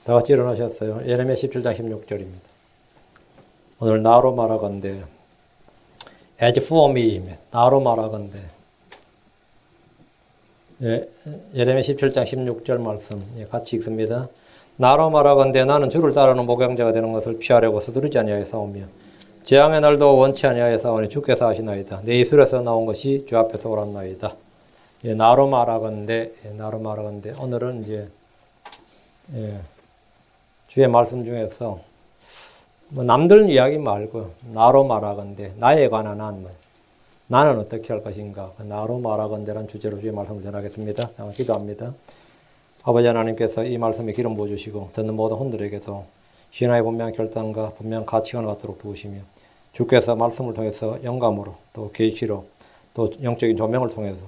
다 같이 일어나셨어요. 예레미야 17장 16절입니다. 오늘 나로 말하건대 as for me 나로 말하건대 예레미야 17장 16절 말씀 같이 읽습니다. 나로 말하건대 나는 주를 따르는 목양자가 되는 것을 피하려고 서두르지 아니하여 싸우며 재앙의 날도 원치 아니하여 싸우니 주께서 하시나이다. 내 입술에서 나온 것이 주 앞에서 옳았나이다. 나로 말하건대 나로 말하건대 오늘은 이제 주의 말씀 중에서 남들 이야기 말고 나로 말하건대 나에 관한 한 나는 어떻게 할 것인가 나로 말하건대라는 주제로 주의 말씀을 전하겠습니다. 자, 기도합니다. 아버지 하나님께서 이 말씀에 기름 부어주시고 듣는 모든 혼들에게도 신화의 분명한 결단과 분명한 가치관을 갖도록 도우시며 주께서 말씀을 통해서 영감으로 또 계시로 또 영적인 조명을 통해서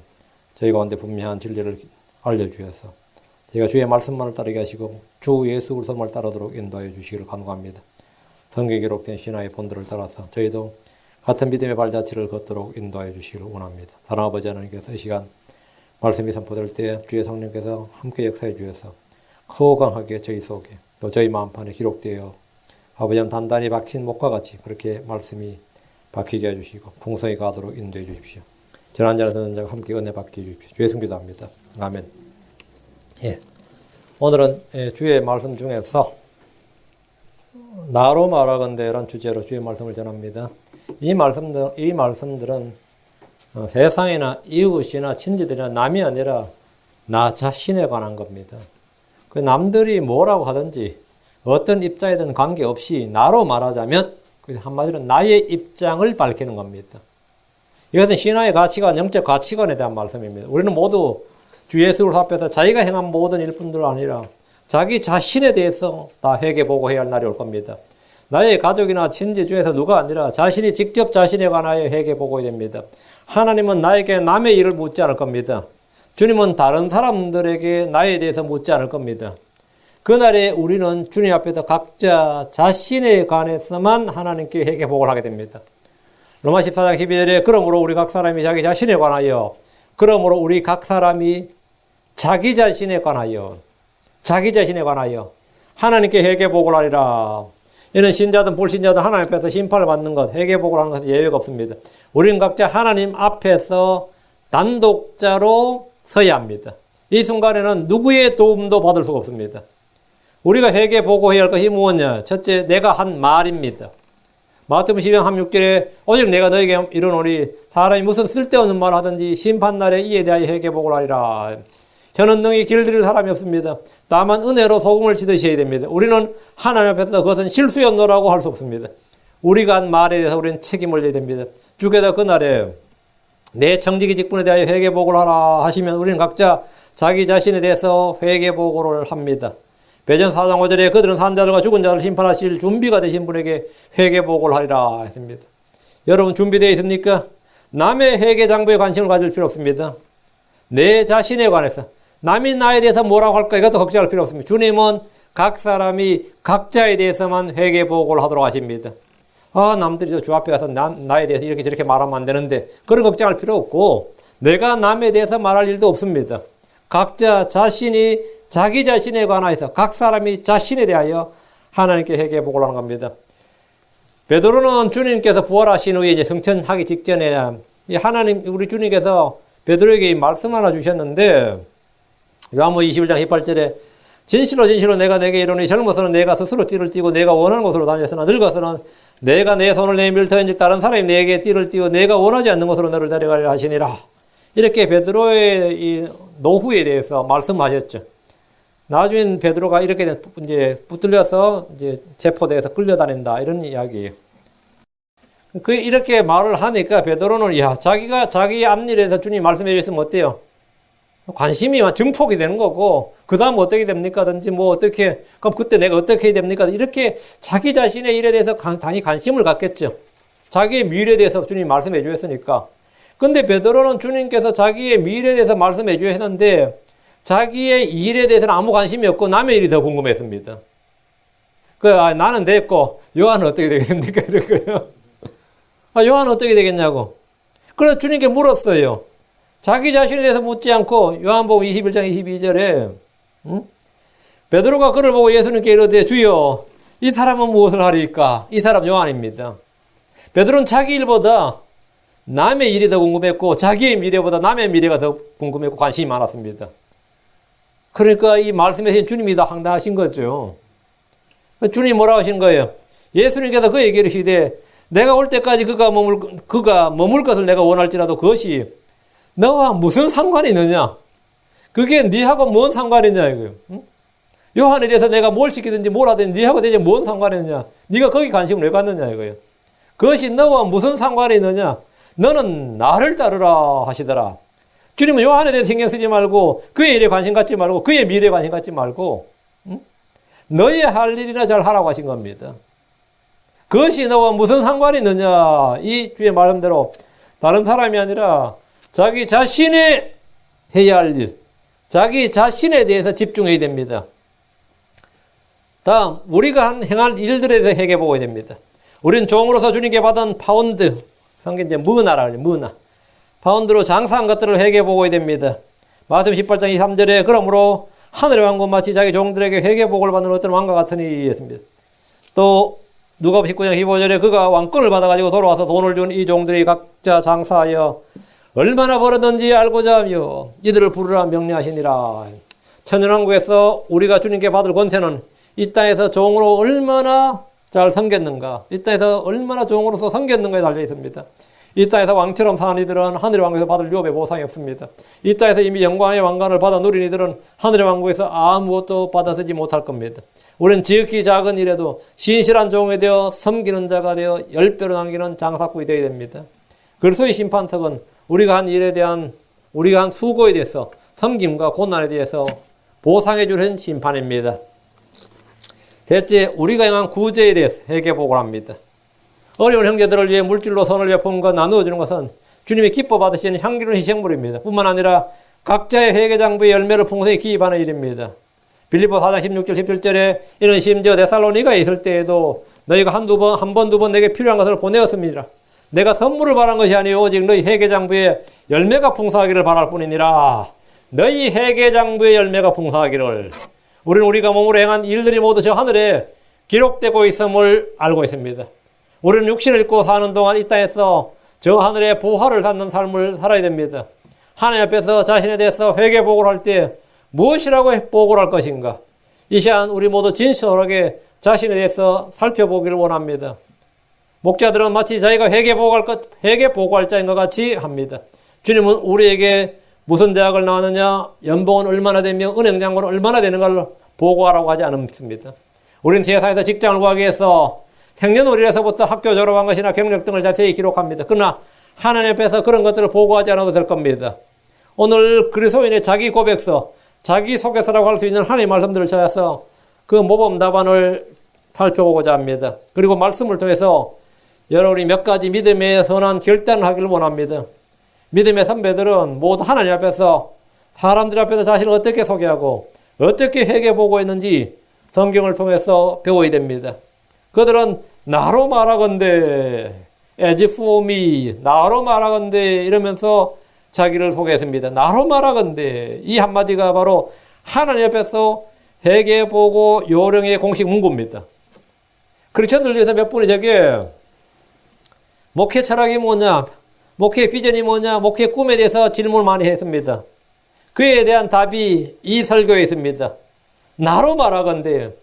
저희 가운데 분명한 진리를 알려주셔서 저희가 주의 말씀만을 따르게 하시고 주 예수 그리스도를 따르도록 인도하여 주시기를 간구합니다. 성경에 기록된 신화의 본들을 따라서 저희도 같은 믿음의 발자취를 걷도록 인도하여 주시기를 원합니다. 사랑하는 아버지 하나님께서 이 시간 말씀이 선포될 때 주의 성령께서 함께 역사해 주셔서 허강하게 저희 속에 또 저희 마음판에 기록되어 아버지 하나님 단단히 박힌 목과 같이 그렇게 말씀이 박히게 해주시고 풍성히 가도록 인도해 주십시오. 전한 자나 듣는 자가 함께 은혜 받게 해주십시오. 주의 성기도 합니다. 아멘. 오늘은 주의 말씀 중에서 나로 말하건대라는 주제로 주의 말씀을 전합니다. 이 말씀들은 세상이나 이웃이나 친지들이나 남이 아니라 나 자신에 관한 겁니다. 그 남들이 뭐라고 하든지 어떤 입장이든 관계없이 나로 말하자면 한마디로 나의 입장을 밝히는 겁니다. 이것은 신화의 가치관, 영적 가치관에 대한 말씀입니다. 우리는 모두 주 예수 앞에서 자기가 행한 모든 일뿐들 아니라 자기 자신에 대해서 다 회개보고해야 할 날이 올 겁니다. 나의 가족이나 친지 중에서 누가 아니라 자신이 직접 자신에 관하여 회개보고해야 됩니다. 하나님은 나에게 남의 일을 묻지 않을 겁니다. 주님은 다른 사람들에게 나에 대해서 묻지 않을 겁니다. 그날에 우리는 주님 앞에서 각자 자신에 관해서만 하나님께 회개보고를 하게 됩니다. 로마 14장 12절에 그러므로 우리 각 사람이 자기 자신에 관하여 그러므로 우리 각 사람이 자기 자신에 관하여 하나님께 회개보고를 하리라. 이는 신자든 불신자든 하나님 앞에서 심판을 받는 것, 회개보고를 하는 것은 예외가 없습니다. 우리는 각자 하나님 앞에서 단독자로 서야 합니다. 이 순간에는 누구의 도움도 받을 수가 없습니다. 우리가 회개보고해야 할 것이 무엇이냐? 첫째, 내가 한 말입니다. 마태복음 12장 36절에 오직 내가 너에게 이르노니 사람이 무슨 쓸데없는 말을 하든지 심판날에 이에 대하여 회개보고를 하리라. 혀는 능히 길들일 사람이 없습니다. 다만 은혜로 소금을 지드셔야 됩니다. 우리는 하나님 앞에서 그것은 실수였노라고 할 수 없습니다. 우리가 한 말에 대해서 우리는 책임을 져야 됩니다. 주께서 그날에 내 청지기 직분에 대하여 회개보고를 하라 하시면 우리는 각자 자기 자신에 대해서 회개보고를 합니다. 배전 4장 5절에 그들은 산 자들과 죽은 자를 심판하실 준비가 되신 분에게 회개보고를 하리라 했습니다. 여러분 준비되어 있습니까? 남의 회개 장부에 관심을 가질 필요 없습니다. 내 자신에 관해서 남이 나에 대해서 뭐라고 할까 이것도 걱정할 필요 없습니다. 주님은 각 사람이 각자에 대해서만 회개보고를 하도록 하십니다. 남들이 주 앞에 가서 나에 대해서 이렇게 저렇게 말하면 안 되는데 그런 걱정할 필요 없고 내가 남에 대해서 말할 일도 없습니다. 각자 자신이 자기 자신에 관하여서 각 사람이 자신에 대하여 하나님께 회개보고를 하는 겁니다. 베드로는 주님께서 부활하신 후에 이제 승천하기 직전에 하나님 우리 주님께서 베드로에게 말씀 하나 주셨는데 요한복음 21장 18절에 진실로 진실로 내가 내게 이르노니 젊어서는 내가 스스로 띠를 띠고 내가 원하는 곳으로 다녔으나 늙어서는 내가 내 손을 내밀터인즉 다른 사람이 내게 띠를 띠고 내가 원하지 않는 곳으로 너를 데려가리라 하시니라. 이렇게 베드로의 이 노후에 대해서 말씀하셨죠. 나중엔 베드로가 이렇게 이제 붙들려서 이제 체포돼서 끌려다닌다 이런 이야기예요. 이렇게 말을 하니까 베드로는 자기가 자기 앞일에서 주님 말씀해 주셨으면 어때요? 관심이 증폭이 되는 거고 그 다음 어떻게 됩니까? 그럼 그때 내가 어떻게 해야 됩니까? 이렇게 자기 자신의 일에 대해서 당연히 관심을 갖겠죠. 자기의 미래에 대해서 주님 말씀해 주셨으니까. 근데 베드로는 주님께서 자기의 미래에 대해서 말씀해 주셨는데 자기의 일에 대해서는 아무 관심이 없고 남의 일이 더 궁금했습니다. 나는 됐고 요한은 어떻게 되겠습니까? 이러고요. 요한은 어떻게 되겠냐고. 그래서 주님께 물었어요. 자기 자신에 대해서 묻지 않고 요한복음 21장 22절에 베드로가 그를 보고 예수님께 이르되 주여 이 사람은 무엇을 하리이까? 이 사람 요한입니다. 베드로는 자기 일보다 남의 일이 더 궁금했고 자기의 미래보다 남의 미래가 더 궁금했고 관심이 많았습니다. 그러니까 이 말씀에 주님이 더 황당하신 거죠. 주님이 뭐라고 하신 거예요? 예수님께서 그에게 이르시되 내가 올 때까지 그가 머물 것을 내가 원할지라도 그것이 너와 무슨 상관이 있느냐? 그게 네하고 뭔 상관이 있냐 이거예요. 응? 요한에 대해서 내가 뭘 시키든지 뭘 하든지 네하고 대체 뭔 상관이 있느냐? 네가 거기 관심을 왜 갖느냐 이거예요. 그것이 너와 무슨 상관이 있느냐? 너는 나를 따르라 하시더라. 주님은 요한에 대해서 신경 쓰지 말고 그의 일에 관심 갖지 말고 그의 미래에 관심 갖지 말고 응? 너의 할 일이나 잘 하라고 하신 겁니다. 그것이 너와 무슨 상관이 있느냐? 이 주의 말씀대로 다른 사람이 아니라 자기 자신이 해야 할 일, 자기 자신에 대해서 집중해야 됩니다. 다음, 우리가 행할 일들에 대해서 회개해 보아야 됩니다. 우리는 종으로서 주님께 받은 파운드, 성경 이제 문화라 그러죠, 문화. 파운드로 장사한 것들을 회개해 보아야 됩니다. 마태복음 18장 23절에 그러므로 하늘의 왕국 마치 자기 종들에게 회개복을 받는 어떤 왕과 같으니 했습니다. 또 누가복음 19장 15절에 그가 왕권을 받아가지고 돌아와서 돈을 준 이 종들이 각자 장사하여 얼마나 벌었는지 알고자 하며 이들을 부르라 명령하시니라. 천연왕국에서 우리가 주님께 받을 권세는 이 땅에서 종으로 얼마나 잘 섬겼는가, 이 땅에서 얼마나 종으로서 섬겼는가에 달려 있습니다. 이 땅에서 왕처럼 사는 이들은 하늘의 왕국에서 받을 유업의 보상이 없습니다. 이 땅에서 이미 영광의 왕관을 받아 누린 이들은 하늘의 왕국에서 아무것도 받아쓰지 못할 겁니다. 우리는 지극히 작은 일에도 신실한 종이 되어 섬기는 자가 되어 10배로 남기는 장사꾼이 되어야 됩니다. 그리스도의 심판석은 우리가 한 일에 대한, 우리가 한 수고에 대해서, 섬김과 고난에 대해서 보상해 주는 심판입니다. 대체 우리가 행한 구제에 대해서 회개복을 합니다. 어려운 형제들을 위해 물질로 선을 베푼 것 나누어 주는 것은 주님이 기뻐 받으시는 향기로운 희생물입니다. 뿐만 아니라 각자의 회개 장부의 열매를 풍성히 기입하는 일입니다. 빌립보 4장 16절 17절에 이는 심지어 데살로니가에 있을 때에도 너희가 한 번, 두 번 내게 필요한 것을 보내었습니다. 내가 선물을 바란 것이 아니요 오직 너희 회개 장부에 열매가 풍성하기를 바랄 뿐이니라. 너희 회개 장부의 열매가 풍성하기를. 우리는 우리가 몸으로 행한 일들이 모두 저 하늘에 기록되고 있음을 알고 있습니다. 우리는 육신을 입고 사는 동안 이 땅에서 저 하늘의 보화를 갖는 삶을 살아야 됩니다. 하나님 앞에서 자신에 대해서 회개 보고를 할 때 무엇이라고 보고를 할 것인가? 이 시간 우리 모두 진실하게 자신에 대해서 살펴보기를 원합니다. 목자들은 마치 자기가 회개 보고할 자인 것 같이 합니다. 주님은 우리에게 무슨 대학을 나왔느냐, 연봉은 얼마나 되며 은행장고는 얼마나 되는 걸 보고하라고 하지 않습니다. 우리는 세상에서 직장을 구하기 위해서 생년월일에서부터 학교 졸업한 것이나 경력 등을 자세히 기록합니다. 그러나 하나님 앞에서 그런 것들을 보고하지 않아도 될 겁니다. 오늘 그리스도인의 자기 고백서, 자기 소개서라고 할 수 있는 하나님의 말씀들을 찾아서 그 모범 답안을 살펴보고자 합니다. 그리고 말씀을 통해서 여러분이 몇 가지 믿음의 선한 결단을 하기를 원합니다. 믿음의 선배들은 모두 하나님 앞에서 사람들 앞에서 자신을 어떻게 소개하고 어떻게 회개 보고했는지 성경을 통해서 배워야 됩니다. 그들은 나로 말하건대 as for me, 나로 말하건대 이러면서 자기를 소개했습니다. 나로 말하건대, 이 한마디가 바로 하나님 앞에서 회개 보고 요령의 공식 문구입니다. 크리스천들 위해서 몇 분이 저게 목회 철학이 뭐냐, 목회 비전이 뭐냐, 목회 꿈에 대해서 질문을 많이 했습니다. 그에 대한 답이 이 설교에 있습니다. 나로 말하건대.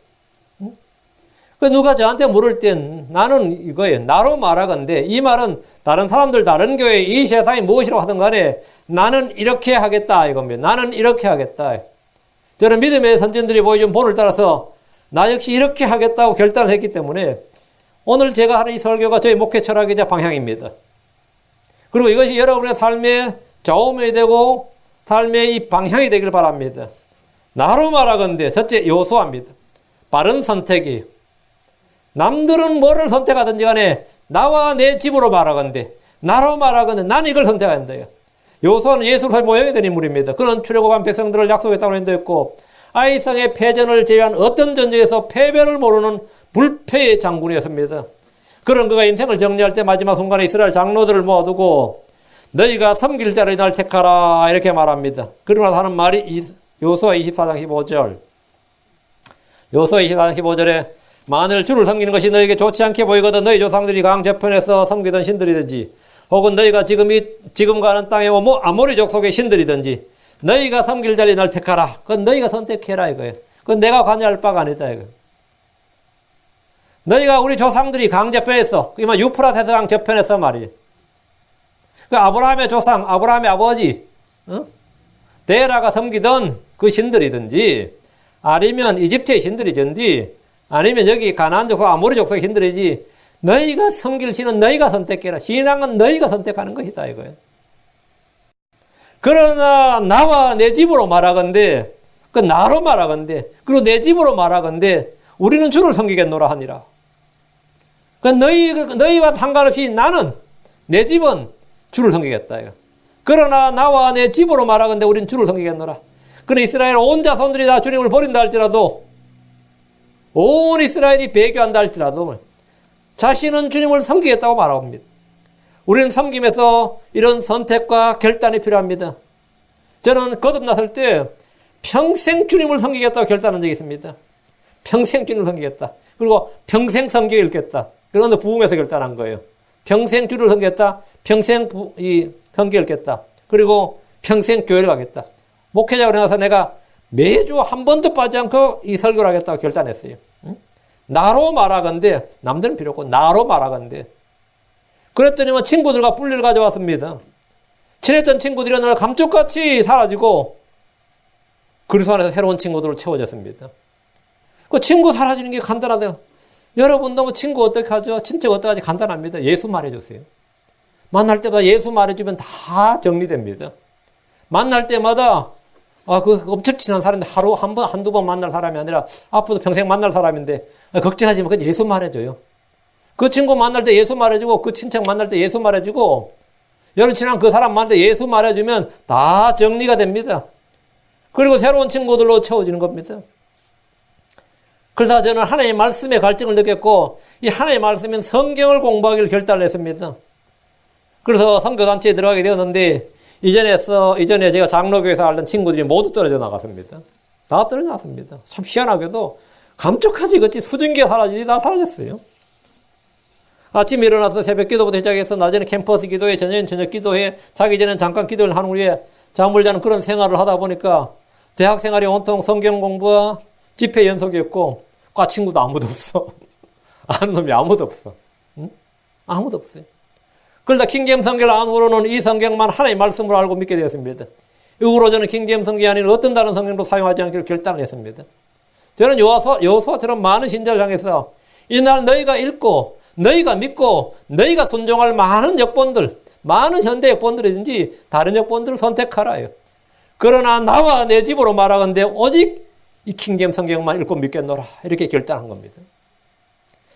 누가 저한테 물을 땐 나는 이거예요. 나로 말하건대. 이 말은 다른 사람들, 다른 교회, 이 세상이 무엇이라고 하든 간에 나는 이렇게 하겠다 이겁니다. 나는 이렇게 하겠다. 저는 믿음의 선진들이 보여준 본을 따라서 나 역시 이렇게 하겠다고 결단을 했기 때문에 오늘 제가 하는 이 설교가 저희 목회 철학이자 방향입니다. 그리고 이것이 여러분의 삶의 좌우명이 되고 삶의 이 방향이 되길 바랍니다. 나로 말하건대 첫째 요소합니다. 바른 선택이. 남들은 뭐를 선택하든지 간에 나와 내 집으로 말하건대, 나로 말하건대 나는 이걸 선택한대요. 요소는 예수를 모형이 된 인물입니다. 그는 출애굽한 백성들을 약속했다고 인도했고 아이성의 패전을 제외한 어떤 전쟁에서 패배를 모르는 불패의 장군이었습니다. 그런 그가 인생을 정리할 때 마지막 순간에 이스라엘 장로들을 모아두고 너희가 섬길 자를 날 택하라 이렇게 말합니다. 그러고 나서 하는 말이 요수아 24장 15절. 요소 24장 15절에 만일 주를 섬기는 것이 너에게 좋지 않게 보이거든 너희 조상들이 강 저편에서 섬기던 신들이든지 혹은 너희가 지금 가는 땅의 아모리족 속의 신들이든지 너희가 섬길 자리 날 택하라. 그건 너희가 선택해라 이거예요. 그건 내가 관여할 바가 아니다 이거예요. 너희가 우리 조상들이 강 저편에서, 이만 유프라테스 강 저편에서 말이에요. 그 아브라함의 조상, 아브라함의 아버지, 데라가 섬기던 그 신들이든지, 아니면 이집트의 신들이든지, 아니면 여기 가나안 족속, 아모리 족속의 신들이지, 너희가 섬길 신은 너희가 선택해라. 신앙은 너희가 선택하는 것이다 이거예요. 그러나 나와 내 집으로 말하건대, 그 나로 말하건대, 그리고 내 집으로 말하건대, 우리는 주를 섬기겠노라 하니라. 그 너희와 상관없이 나는, 내 집은 주를 섬기겠다. 그러나 나와 내 집으로 말하건대 우리는 주를 섬기겠노라. 그러나 이스라엘 온 자손들이 다 주님을 버린다 할지라도, 온 이스라엘이 배교한다 할지라도 자신은 주님을 섬기겠다고 말합니다. 우리는 섬김에서 이런 선택과 결단이 필요합니다. 저는 거듭났을 때 평생 주님을 섬기겠다고 결단한 적이 있습니다. 평생 주님을 섬기겠다. 그리고 평생 성경 읽겠다. 그런데 부흥에서 결단한 거예요. 평생 주를 섬기겠다. 평생 성경 읽겠다. 그리고 평생 교회를 가겠다. 목회자로 나서 내가 매주 한 번도 빠지지 않고 이 설교를 하겠다고 결단했어요. 나로 말하건대, 남들은 필요 없고 나로 말하건대. 그랬더니 친구들과 분리를 가져왔습니다. 친했던 친구들이 어느 날 감쪽같이 사라지고 그리스도 안에서 새로운 친구들로 채워졌습니다. 그 친구 사라지는 게 간단하대요. 여러분 너무 친구 어떻게 하죠? 친척 어떻게 하지? 간단합니다. 예수 말해주세요. 만날 때마다 예수 말해주면 다 정리됩니다. 만날 때마다 그 엄청 친한 사람인데 하루 한 번, 한두 번 만날 사람이 아니라 앞으로도 평생 만날 사람인데 걱정하지 마. 그건 예수 말해줘요. 그 친구 만날 때 예수 말해주고 그 친척 만날 때 예수 말해주고 여러분 친한 그 사람 만날 때 예수 말해주면 다 정리가 됩니다. 그리고 새로운 친구들로 채워지는 겁니다. 그래서 저는 하나님의 말씀에 갈증을 느꼈고 이 하나님의 말씀은 성경을 공부하기를 결단을 했습니다. 그래서 선교단체에 들어가게 되었는데 이전에 제가 장로교에서 알던 친구들이 모두 떨어져 나갔습니다. 다 떨어져 나갔습니다. 참 희한하게도 감쪽하지 그치 수증기가 사라지지 다 사라졌어요. 아침에 일어나서 새벽 기도부터 시작해서 낮에는 캠퍼스 기도회, 저녁에는 저녁 기도회, 자기 전에는 잠깐 기도를 하는 후에 잠을 자는 그런 생활을 하다 보니까 대학 생활이 온통 성경 공부와 집회 연속이었고 과 친구도 아무도 없어. 아는 놈이 아무도 없어. 응? 아무도 없어요. 그러다 킹제임스 성경을 안 후로는 이 성경만 하나의 말씀으로 알고 믿게 되었습니다. 이후로 저는 킹제임스 성경이 아닌 어떤 다른 성경도 사용하지 않기로 결단을 했습니다. 저는 여호수아처럼 많은 신자를 향해서 이날 너희가 읽고 너희가 믿고 너희가 순종할 많은 역본들, 많은 현대 역본들이든지 다른 역본들을 선택하라요. 그러나 나와 내 집으로 말하건대 오직 이 킹제임스 성경만 읽고 믿겠노라 이렇게 결단한 겁니다.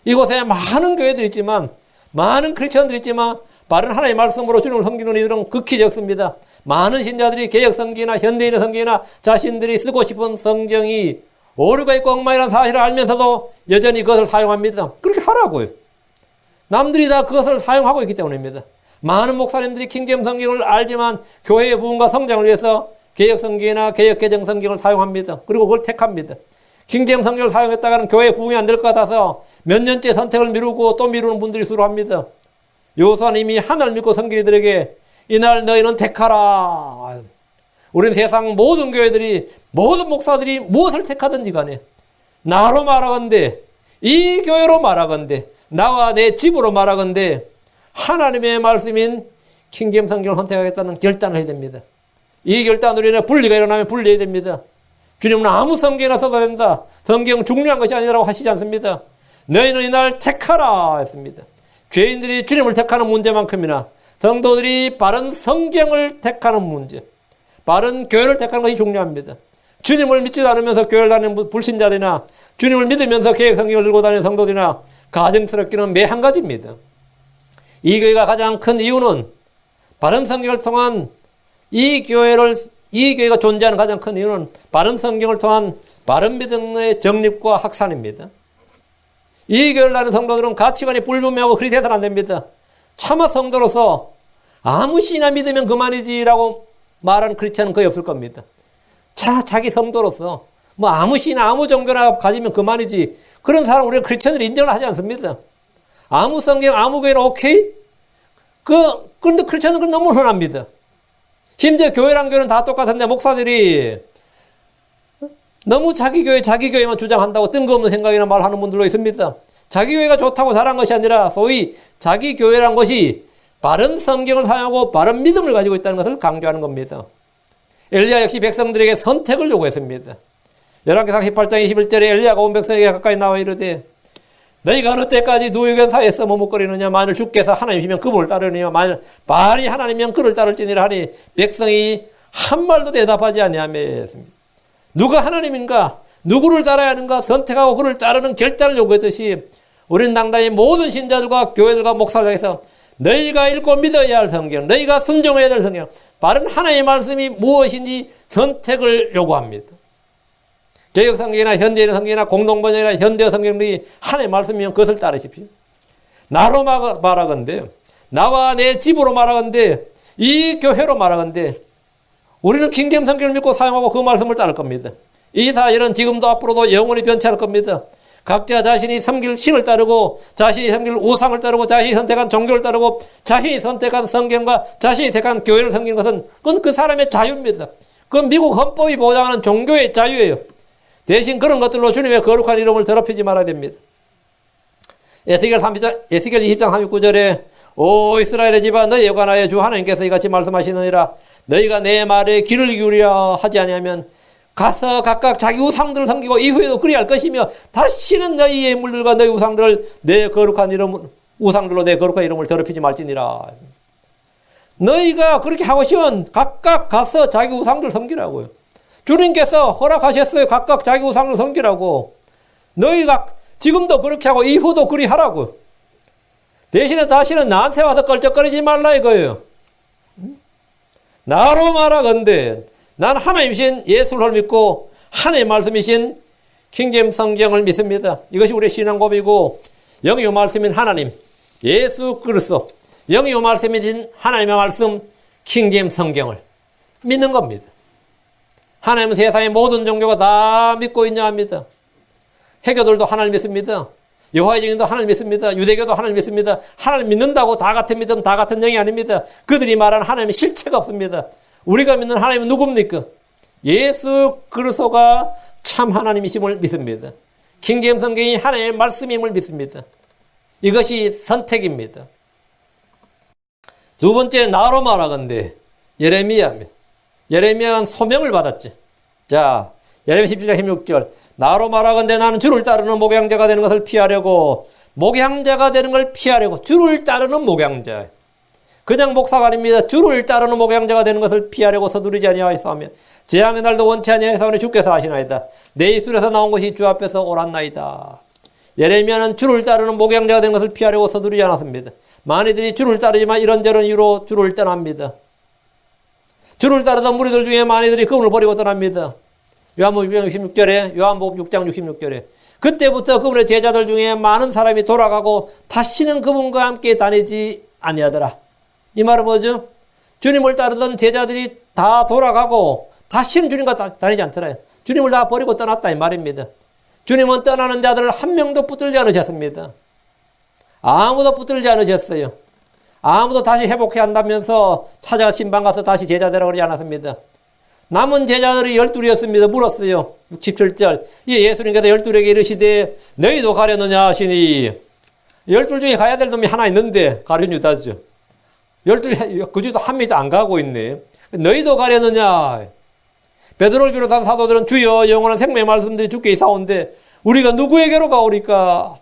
이곳에 많은 교회들이 있지만 많은 크리스천들이 있지만 바른 하나님의 말씀으로 주님을 섬기는 이들은 극히 적습니다. 많은 신자들이 개역 성경이나 현대인의 성경이나 자신들이 쓰고 싶은 성경이 오류가 있고 엉망이라는 사실을 알면서도 여전히 그것을 사용합니다. 그렇게 하라고요. 남들이 다 그것을 사용하고 있기 때문입니다. 많은 목사님들이 킹제임스 성경을 알지만 교회의 부흥과 성장을 위해서 개역 성경이나 개역 개정 성경을 사용합니다. 그리고 그걸 택합니다. 킹제임스 성경을 사용했다가는 교회의 부흥이 안 될 것 같아서 몇 년째 선택을 미루고 또 미루는 분들이 수로합니다. 여호수아는 이미 하나님을 믿고 섬기는 이들에게 이날 너희는 택하라. 우리는 세상 모든 교회들이 모든 목사들이 무엇을 택하든지 간에 나로 말하건대 이 교회로 말하건대 나와 내 집으로 말하건대 하나님의 말씀인 킹제임스 성경을 선택하겠다는 결단을 해야 됩니다. 이 결단으로 인해 분리가 일어나면 분리해야 됩니다. 주님은 아무 성경이나 써도 된다. 성경은 중요한 것이 아니라고 하시지 않습니다. 너희는 이날 택하라 했습니다. 죄인들이 주님을 택하는 문제만큼이나 성도들이 바른 성경을 택하는 문제, 바른 교회를 택하는 것이 중요합니다. 주님을 믿지도 않으면서 교회를 다니는 불신자들이나 주님을 믿으면서 개역 성경을 들고 다니는 성도들이나 가증스럽기는 매 한 가지입니다. 이 교회가 가장 큰 이유는 바른 성경을 통한 이 교회가 존재하는 가장 큰 이유는 바른 성경을 통한 바른 믿음의 정립과 확산입니다. 이 교회를 다니는 성도들은 가치관이 불분명하고 그리 돼서는 안 됩니다. 차마 성도로서 아무 시나 믿으면 그만이지라고 말하는 크리스찬은 거의 없을 겁니다. 자기 성도로서 뭐 아무 신이나 아무 종교나 가지면 그만이지. 그런 사람 우리가 크리스천들이 인정을 하지 않습니다. 아무 성경, 아무 교회는 오케이? 그런데 크리스천은 그건 너무 흔합니다. 심지어 교회랑 교회는 다 똑같은데 목사들이 너무 자기 교회만 주장한다고 뜬금없는 생각이나 말하는 분들도 있습니다. 자기 교회가 좋다고 잘한 것이 아니라 소위 자기 교회란 것이 바른 성경을 사용하고 바른 믿음을 가지고 있다는 것을 강조하는 겁니다. 엘리야 역시 백성들에게 선택을 요구했습니다. 열왕기상 18장 21절에 엘리야가 온 백성에게 가까이 나와 이르되 너희가 어느 때까지 누이견 사이에서 머뭇거리느냐. 만일 주께서 하나님이시면 그분을 따르느냐. 만일 바알이 하나님이면 그를 따를지니라 하니 백성이 한 말도 대답하지 아니하며 했습니다. 누가 하나님인가? 누구를 따라야 하는가? 선택하고 그를 따르는 결단을 요구했듯이 우리는 당당히 모든 신자들과 교회들과 목사들에게서 너희가 읽고 믿어야 할 성경, 너희가 순종해야 될 성경, 바른 하나님의 말씀이 무엇인지 선택을 요구합니다. 개혁 성경이나 현대인 성경이나 공동번역이나 현대어 성경들이 하나님의 말씀이면 그것을 따르십시오. 나로 말하건대, 나와 내 집으로 말하건대, 이 교회로 말하건대 우리는 킹잼 성경을 믿고 사용하고 그 말씀을 따를 겁니다. 이 사실은 지금도 앞으로도 영원히 변치 않을 겁니다. 각자 자신이 섬길 신을 따르고 자신이 섬길 우상을 따르고 자신이 선택한 종교를 따르고 자신이 선택한 성경과 자신이 택한 교회를 섬기는 것은 그건 그 사람의 자유입니다. 그건 미국 헌법이 보장하는 종교의 자유예요. 대신 그런 것들로 주님의 거룩한 이름을 더럽히지 말아야 됩니다. 에스겔 20장 39절에 오 이스라엘의 집아 너희 여호와의 주 하나님께서 이같이 말씀하시느니라. 너희가 내 말에 귀를 기울여 하지 아니하면 가서 각각 자기 우상들을 섬기고 이후에도 그리할 것이며 다시는 너희의 물들과 너희 우상들을 내 거룩한 이름 우상들로 내 거룩한 이름을 더럽히지 말지니라. 너희가 그렇게 하고 싶으면 각각 가서 자기 우상들 섬기라고요. 주님께서 허락하셨어요. 각각 자기 우상을 섬기라고. 너희가 지금도 그렇게 하고 이후도 그리 하라고. 대신에 다시는 나한테 와서 껄쩍거리지 말라 이거예요. 나로 말하건대 난 하나님이신 예수를 믿고 하나님의 말씀이신 킹잼 성경을 믿습니다. 이것이 우리의 신앙 고백이고 영의 말씀인 하나님 예수 그리스도 영의 말씀이신 하나님의 말씀 킹잼 성경을 믿는 겁니다. 하나님은 세상의 모든 종교가 다 믿고 있냐 합니다. 해교들도 하나님 믿습니다. 여호와의 증인도 하나님 믿습니다. 유대교도 하나님 믿습니다. 하나님 믿는다고 다 같은 믿음, 다 같은 영이 아닙니다. 그들이 말하는 하나님의 실체가 없습니다. 우리가 믿는 하나님은 누굽니까? 예수 그리스도가 참 하나님이심을 믿습니다. 킹제임 성경이 하나님의 말씀임을 믿습니다. 이것이 선택입니다. 두 번째 나로 말하건대 예레미야입니다. 예레미야는 소명을 받았지. 자, 예레미야 17장 16절 나로 말하건대 나는 주를 따르는 목양자가 되는 것을 피하려고 목양자가 되는 걸 피하려고 주를 따르는 목양자. 그냥 목사가 아닙니다. 주를 따르는 목양자가 되는 것을 피하려고 서두르지 아니하였사오며 재앙의 날도 원치 아니하였사오니 주께서 하시나이다. 내 입술에서 나온 것이 주 앞에서 옳았나이다. 예레미야는 주를 따르는 목양자가 되는 것을 피하려고 서두르지 않았습니다. 많이들이 주를 따르지만 이런저런 이유로 주를 떠납니다. 주를 따르던 무리들 중에 많이들이 그분을 버리고 떠납니다. 요한복음 6장 66절에 요한복음 6장 66절에 그때부터 그분의 제자들 중에 많은 사람이 돌아가고 다시는 그분과 함께 다니지 아니하더라. 이 말은 뭐죠? 주님을 따르던 제자들이 다 돌아가고 다시는 주님과 다니지 않더라. 주님을 다 버리고 떠났다 이 말입니다. 주님은 떠나는 자들을 한 명도 붙들지 않으셨습니다. 아무도 붙들지 않으셨어요. 아무도 다시 회복해야 한다면서 찾아가 신방 가서 다시 제자 되라고 그러지 않았습니다. 남은 제자들이 12이었습니다. 물었어요. 67절. 예수님께서 12에게 이르시되 너희도 가려느냐 하시니 12 중에 가야 될 놈이 하나 있는데 가룟 유다죠. 12 그 중에서 한 명도 안 가고 있네. 너희도 가려느냐. 베드로를 비롯한 사도들은 주여 영원한 생명의 말씀들이 주께 있사온데 우리가 누구에게로 가오리까.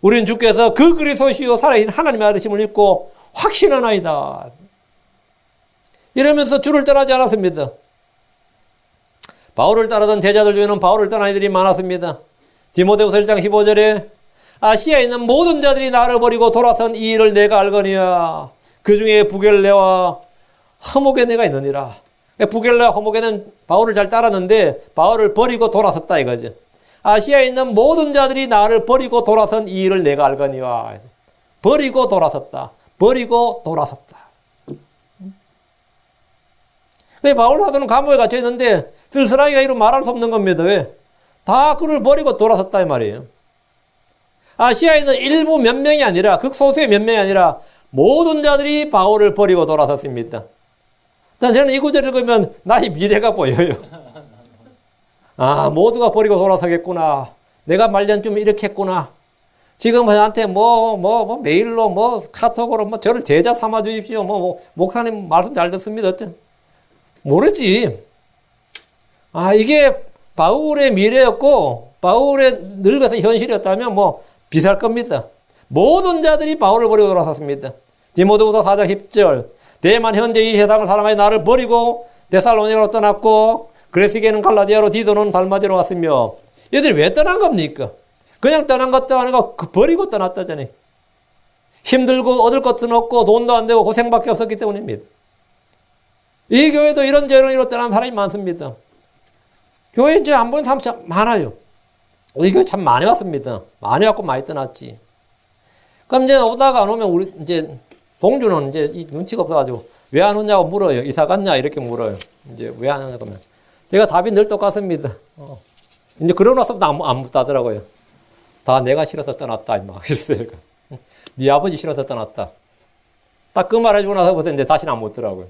우리는 주께서 그 그리스도시요 살아계신 하나님의 아들이심을 믿고 확신하나이다. 이러면서 주를 떠나지 않았습니다. 바울을 따르던 제자들 중에는 바울을 떠난 이들이 많았습니다. 디모데후서 1장 15절에 아시아에 있는 모든 자들이 나를 버리고 돌아선 이 일을 내가 알거니와 그 중에 부겔레와 허모게네가 있느니라. 부겔레와 허모게는 바울을 잘 따랐는데 바울을 버리고 돌아섰다 이거죠. 아시아에 있는 모든 자들이 나를 버리고 돌아선 이 일을 내가 알거니와. 버리고 돌아섰다. 버리고 돌아섰다. 바울 사도는 감옥에 갇혀 있는데 쓸쓸하기가 이루 말할 수 없는 겁니다. 왜? 다 그를 버리고 돌아섰다 이 말이에요. 아시아에 있는 일부 몇 명이 아니라 극소수의 몇 명이 아니라 모든 자들이 바울을 버리고 돌아섰습니다. 일단 저는 이 구절을 읽으면 나의 미래가 보여요. 아, 모두가 버리고 돌아서겠구나. 내가 말년 좀 이렇게 했구나. 지금 저한테 메일로 카톡으로 저를 제자 삼아 주십시오. 목사님 말씀 잘 듣습니다. 어째? 모르지. 아, 이게 바울의 미래였고, 바울의 늙어서 현실이었다면 비쌀 겁니다. 모든 자들이 바울을 버리고 돌아섰습니다. 디모데후서 4장 10절. 대만 현재 이 세상을 사랑하여 나를 버리고 데살로니가로 떠났고 그레스게는 갈라디아로 디도는 달마디로 갔으며 얘들이 왜 떠난 겁니까? 그냥 떠난 것도 아니고 버리고 떠났다잖아요. 힘들고 얻을 것도 없고 돈도 안 되고 고생밖에 없었기 때문입니다. 이 교회도 이런저런 떠난 사람이 많습니다. 교회 이제 안 보는 사람 참 많아요. 이 교회 참 많이 왔습니다. 많이 왔고 많이 떠났지. 그럼 이제 오다가 안 오면 우리 이제 동주는 이제 이 눈치가 없어가지고 왜 안 오냐고 물어요. 이사 갔냐 이렇게 물어요. 이제 왜 안 오냐 그러면 제가 답이 늘 똑같습니다. 이제 그러고 나서부터 안 묻다더라고요. 다 내가 싫어서 떠났다 막 이랬어요. 네 아버지 싫어서 떠났다. 딱 그 말 해주고 나서부터 이제 다시는 안 묻더라고요.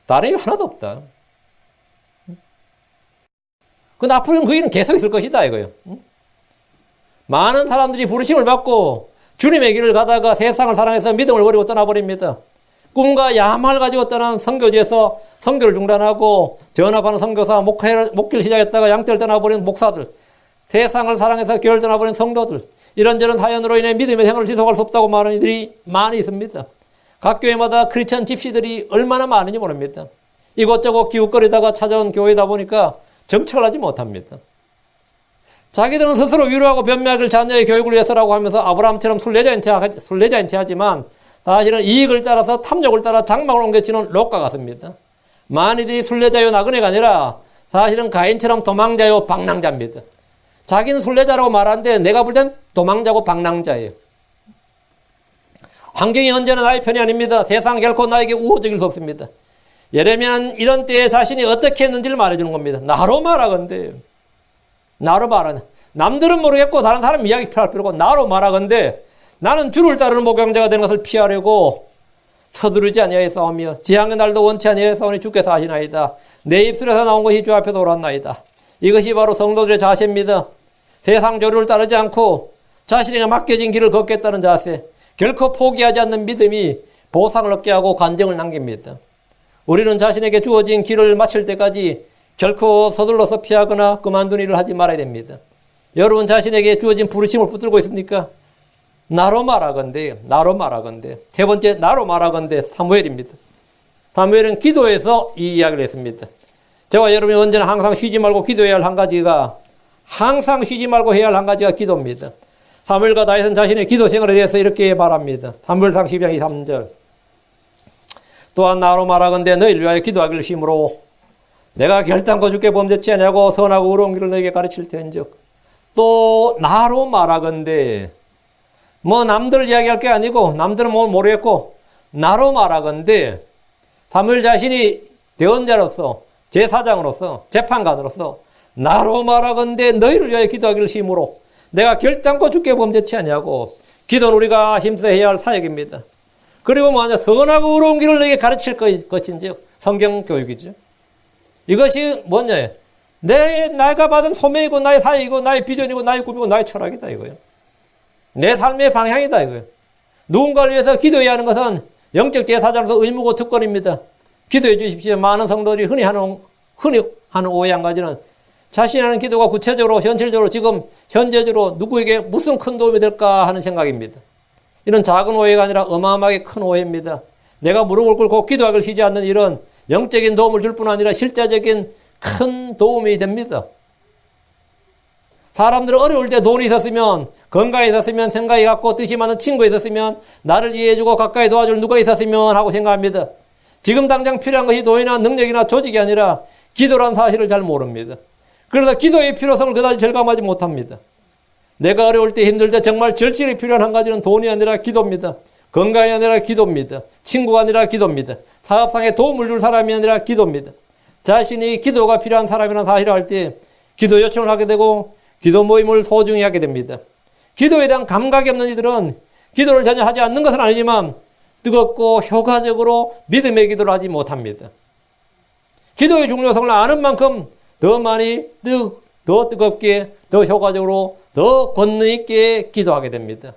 다른 이유 하나도 없다. 근데 앞으로는 그 일은 계속 있을 것이다 이거예요. 많은 사람들이 부르심을 받고 주님의 길을 가다가 세상을 사랑해서 믿음을 버리고 떠나버립니다. 꿈과 야망을 가지고 떠난 선교지에서 선교를 중단하고 전업하는 선교사, 목회를 시작했다가 양떼를 떠나버린 목사들, 세상을 사랑해서 교회를 떠나버린 성도들, 이런저런 사연으로 인해 믿음의 생활을 지속할 수 없다고 말하는 이들이 많이 있습니다. 각 교회마다 크리스천 집시들이 얼마나 많은지 모릅니다. 이곳저곳 기웃거리다가 찾아온 교회다 보니까 정착을 하지 못합니다. 자기들은 스스로 위로하고 변명하길 자녀의 교육을 위해서라고 하면서 아브라함처럼 순례자인 채 하지만 사실은 이익을 따라서 탐욕을 따라 장막을 옮겨치는 롯과 같습니다. 많이들이 순례자요 나그네가 아니라 사실은 가인처럼 도망자요 방랑자입니다. 자기는 순례자라고 말하는데 내가 볼 땐 도망자고 방랑자예요. 환경이 언제나 나의 편이 아닙니다. 세상 결코 나에게 우호적일 수 없습니다. 예레미야는 이런 때에 자신이 어떻게 했는지를 말해주는 겁니다. 나로 말하건대. 나로 말하네. 남들은 모르겠고 다른 사람 이야기 필요할 필요고 나로 말하건대 나는 주를 따르는 목양자가 되는 것을 피하려고 서두르지 아니하여 싸우며 지향의 날도 원치 아니하여 싸우니 주께서 하시나이다. 내 입술에서 나온 것이 주 앞에서 옳았나이다. 이것이 바로 성도들의 자세입니다. 세상 조류를 따르지 않고 자신에게 맡겨진 길을 걷겠다는 자세, 결코 포기하지 않는 믿음이 보상을 얻게 하고 간증을 남깁니다. 우리는 자신에게 주어진 길을 마칠 때까지 결코 서둘러서 피하거나 그만둔 일을 하지 말아야 됩니다. 여러분 자신에게 주어진 부르심을 붙들고 있습니까? 나로 말하건대, 나로 말하건대. 세 번째, 나로 말하건대 사무엘입니다. 사무엘은 기도에서 이 이야기를 했습니다. 저와 여러분이 언제나 항상 쉬지 말고 기도해야 할 한 가지가 기도입니다. 사무엘과 다윗은 자신의 기도 생활에 대해서 이렇게 말합니다. 사무엘상 12장 3절. 또한 나로 말하건대 너희를 위하여 기도하기를 심으로 내가 결단코 주께 범죄치 아니하고 선하고 의로운 길을 너에게 가르칠 텐즉. 또 나로 말하건대 남들 이야기할 게 아니고 남들은 모르겠고 나로 말하건대 사무엘 자신이 대언자로서 제사장으로서 재판관으로서 나로 말하건대 너희를 위하여 기도하기를 심으로 내가 결단코 주께 범죄치 아니하고 기도는 우리가 힘써 해야 할 사역입니다. 그리고 선하고 의로운 길을 너에게 가르칠 것인즉 성경 교육이죠. 이것이 뭐냐? 내가 받은 소명이고 나의 사역이고 나의 비전이고 나의 꿈이고 나의 철학이다 이거예요. 내 삶의 방향이다 이거예요. 누군가를 위해서 기도해야 하는 것은 영적 제사장으로서 의무고 특권입니다. 기도해 주십시오. 많은 성도들이 흔히 하는 오해 한 가지는 자신이 하는 기도가 구체적으로 현실적으로 지금 현재적으로 누구에게 무슨 큰 도움이 될까 하는 생각입니다. 이런 작은 오해가 아니라 어마어마하게 큰 오해입니다. 내가 무릎을 꿇고 기도하기를 쉬지 않는 일은 영적인 도움을 줄 뿐 아니라 실제적인 큰 도움이 됩니다. 사람들은 어려울 때 돈이 있었으면, 건강이 있었으면, 생각이 같고 뜻이 맞는 친구가 있었으면, 나를 이해해주고 가까이 도와줄 누가 있었으면 하고 생각합니다. 지금 당장 필요한 것이 돈이나 능력이나 조직이 아니라 기도란 사실을 잘 모릅니다. 그러다 기도의 필요성을 그다지 절감하지 못합니다. 내가 어려울 때 힘들 때 정말 절실히 필요한 한 가지는 돈이 아니라 기도입니다. 건강이 아니라 기도입니다. 친구가 아니라 기도입니다. 사업상에 도움을 줄 사람이 아니라 기도입니다. 자신이 기도가 필요한 사람이라는 사실을 알 때 기도 요청을 하게 되고 기도 모임을 소중히 하게 됩니다. 기도에 대한 감각이 없는 이들은 기도를 전혀 하지 않는 것은 아니지만 뜨겁고 효과적으로 믿음의 기도를 하지 못합니다. 기도의 중요성을 아는 만큼 더 많이, 더 뜨겁게, 더 효과적으로, 더 권능 있게 기도하게 됩니다.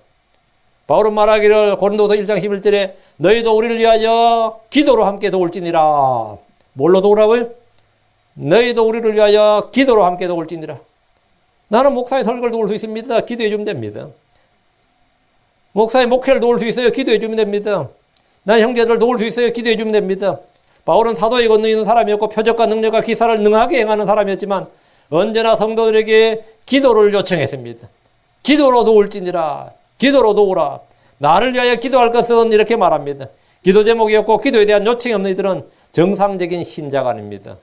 바울은 말하기를 고린도서 1장 11절에 너희도 우리를 위하여 기도로 함께 도울지니라. 뭘로 도우라고요? 너희도 우리를 위하여 기도로 함께 도울지니라. 나는 목사의 설교를 도울 수 있습니다. 기도해 주면 됩니다. 목사의 목회를 도울 수 있어요. 기도해 주면 됩니다. 난 형제들을 도울 수 있어요. 기도해 주면 됩니다. 바울은 사도의 권능이 있는 사람이었고 표적과 능력과 기사를 능하게 행하는 사람이었지만 언제나 성도들에게 기도를 요청했습니다. 기도로 도울지니라. 기도로 도우라. 나를 위하여 기도할 것은 이렇게 말합니다. 기도 제목이 없고 기도에 대한 요청이 없는 이들은 정상적인 신자가 아닙니다.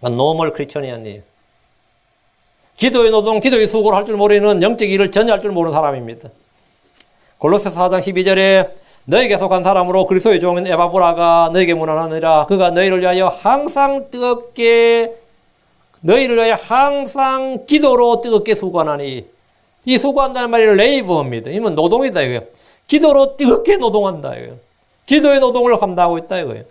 노멀 크리스천이 기도의 노동, 기도의 수고를 할 줄 모르는 영적 일을 전혀 할 줄 모르는 사람입니다. 골로새서 4장 12절에 너에게 속한 사람으로 그리스도의 종인 에바브라가 너에게 문안하느니라. 그가 너희를 위하여 항상 뜨겁게 너희를 위하여 항상 기도로 뜨겁게 수고하나니. 이 수고한다는 말이 레이버입니다. 이건 노동이다 이거예요. 기도로 뜨겁게 노동한다 이거예요. 기도의 노동을 감당하고 있다 이거예요.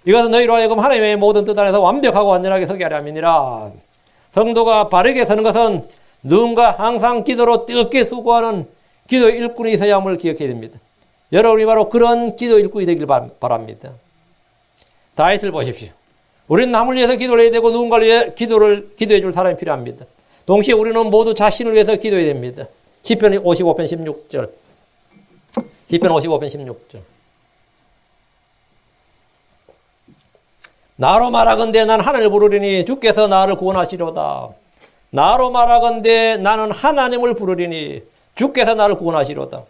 이것은 너희로 하여금 하나님의 모든 뜻 안에서 완벽하고 완전하게 서게 하려 함이니라. 성도가 바르게 서는 것은 누군가 항상 기도로 뜨겁게 수고하는 기도의 일꾼이 있어야 함을 기억해야 됩니다. 여러분이 바로 그런 기도 일꾼이 되길 바랍니다. 다윗을 보십시오. 우리는 남을 위해서 기도를 해야 되고 누군가를 위해 기도해 줄 사람이 필요합니다. 동시에 우리는 모두 자신을 위해서 기도해야 됩니다. 시편 55편 16절. 시편 55편 16절. 나로 말하건대 난 하늘을 부르리니 주께서 나를 구원하시려다. 나로 말하건대 나는 하나님을 부르리니 주께서 나를 구원하시려다.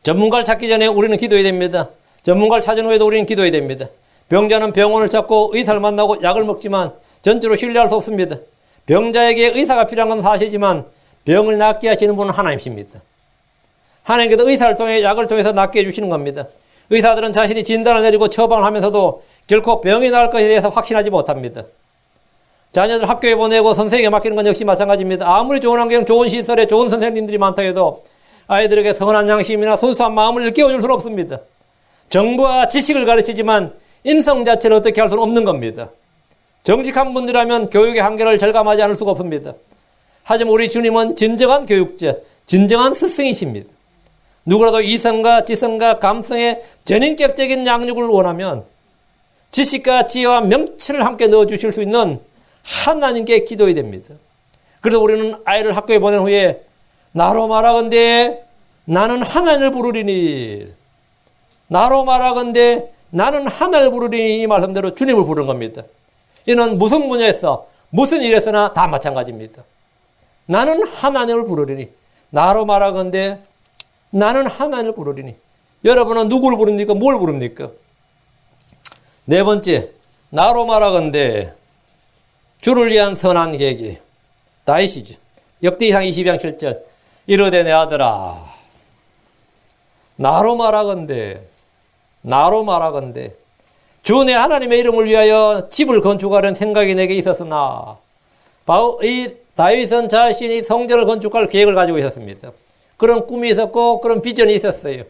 전문가를 찾기 전에 우리는 기도해야 됩니다. 전문가를 찾은 후에도 우리는 기도해야 됩니다. 병자는 병원을 찾고 의사를 만나고 약을 먹지만 전적으로 신뢰할 수 없습니다. 병자에게 의사가 필요한 건 사실이지만 병을 낫게 하시는 분은 하나님이십니다. 하나님께서 의사를 통해 약을 통해서 낫게 해주시는 겁니다. 의사들은 자신이 진단을 내리고 처방을 하면서도 결코 병이 나을 것에 대해서 확신하지 못합니다. 자녀들 학교에 보내고 선생에게 맡기는 건 역시 마찬가지입니다. 아무리 좋은 환경, 좋은 시설에 좋은 선생님들이 많다 해도 아이들에게 선한 양심이나 순수한 마음을 일깨워줄 수는 없습니다. 정보와 지식을 가르치지만 인성 자체를 어떻게 할 수는 없는 겁니다. 정직한 분들이라면 교육의 한계를 절감하지 않을 수가 없습니다. 하지만 우리 주님은 진정한 교육자, 진정한 스승이십니다. 누구라도 이성과 지성과 감성의 전인격적인 양육을 원하면 지식과 지혜와 명철을 함께 넣어주실 수 있는 하나님께 기도해야 됩니다. 그래서 우리는 아이를 학교에 보낸 후에 나로 말하건대 나는 하나님을 부르리니 나로 말하건대 나는 하나님을 부르리니 이 말씀대로 주님을 부르는 겁니다. 이는 무슨 분야에서 무슨 일에서나 다 마찬가지입니다. 나는 하나님을 부르리니 나로 말하건대 나는 하나님을 부르리니. 여러분은 누구를 부릅니까? 뭘 부릅니까? 네 번째, 나로 말하건대 주를 위한 선한 계획이 다윗이죠. 역대기상 22장 7절 이르되 내 아들아 나로 말하건대 주 내 하나님의 이름을 위하여 집을 건축하려는 생각이 내게 있었으나 이 다윗은 자신이 성전을 건축할 계획을 가지고 있었습니다. 그런 꿈이 있었고 그런 비전이 있었어요.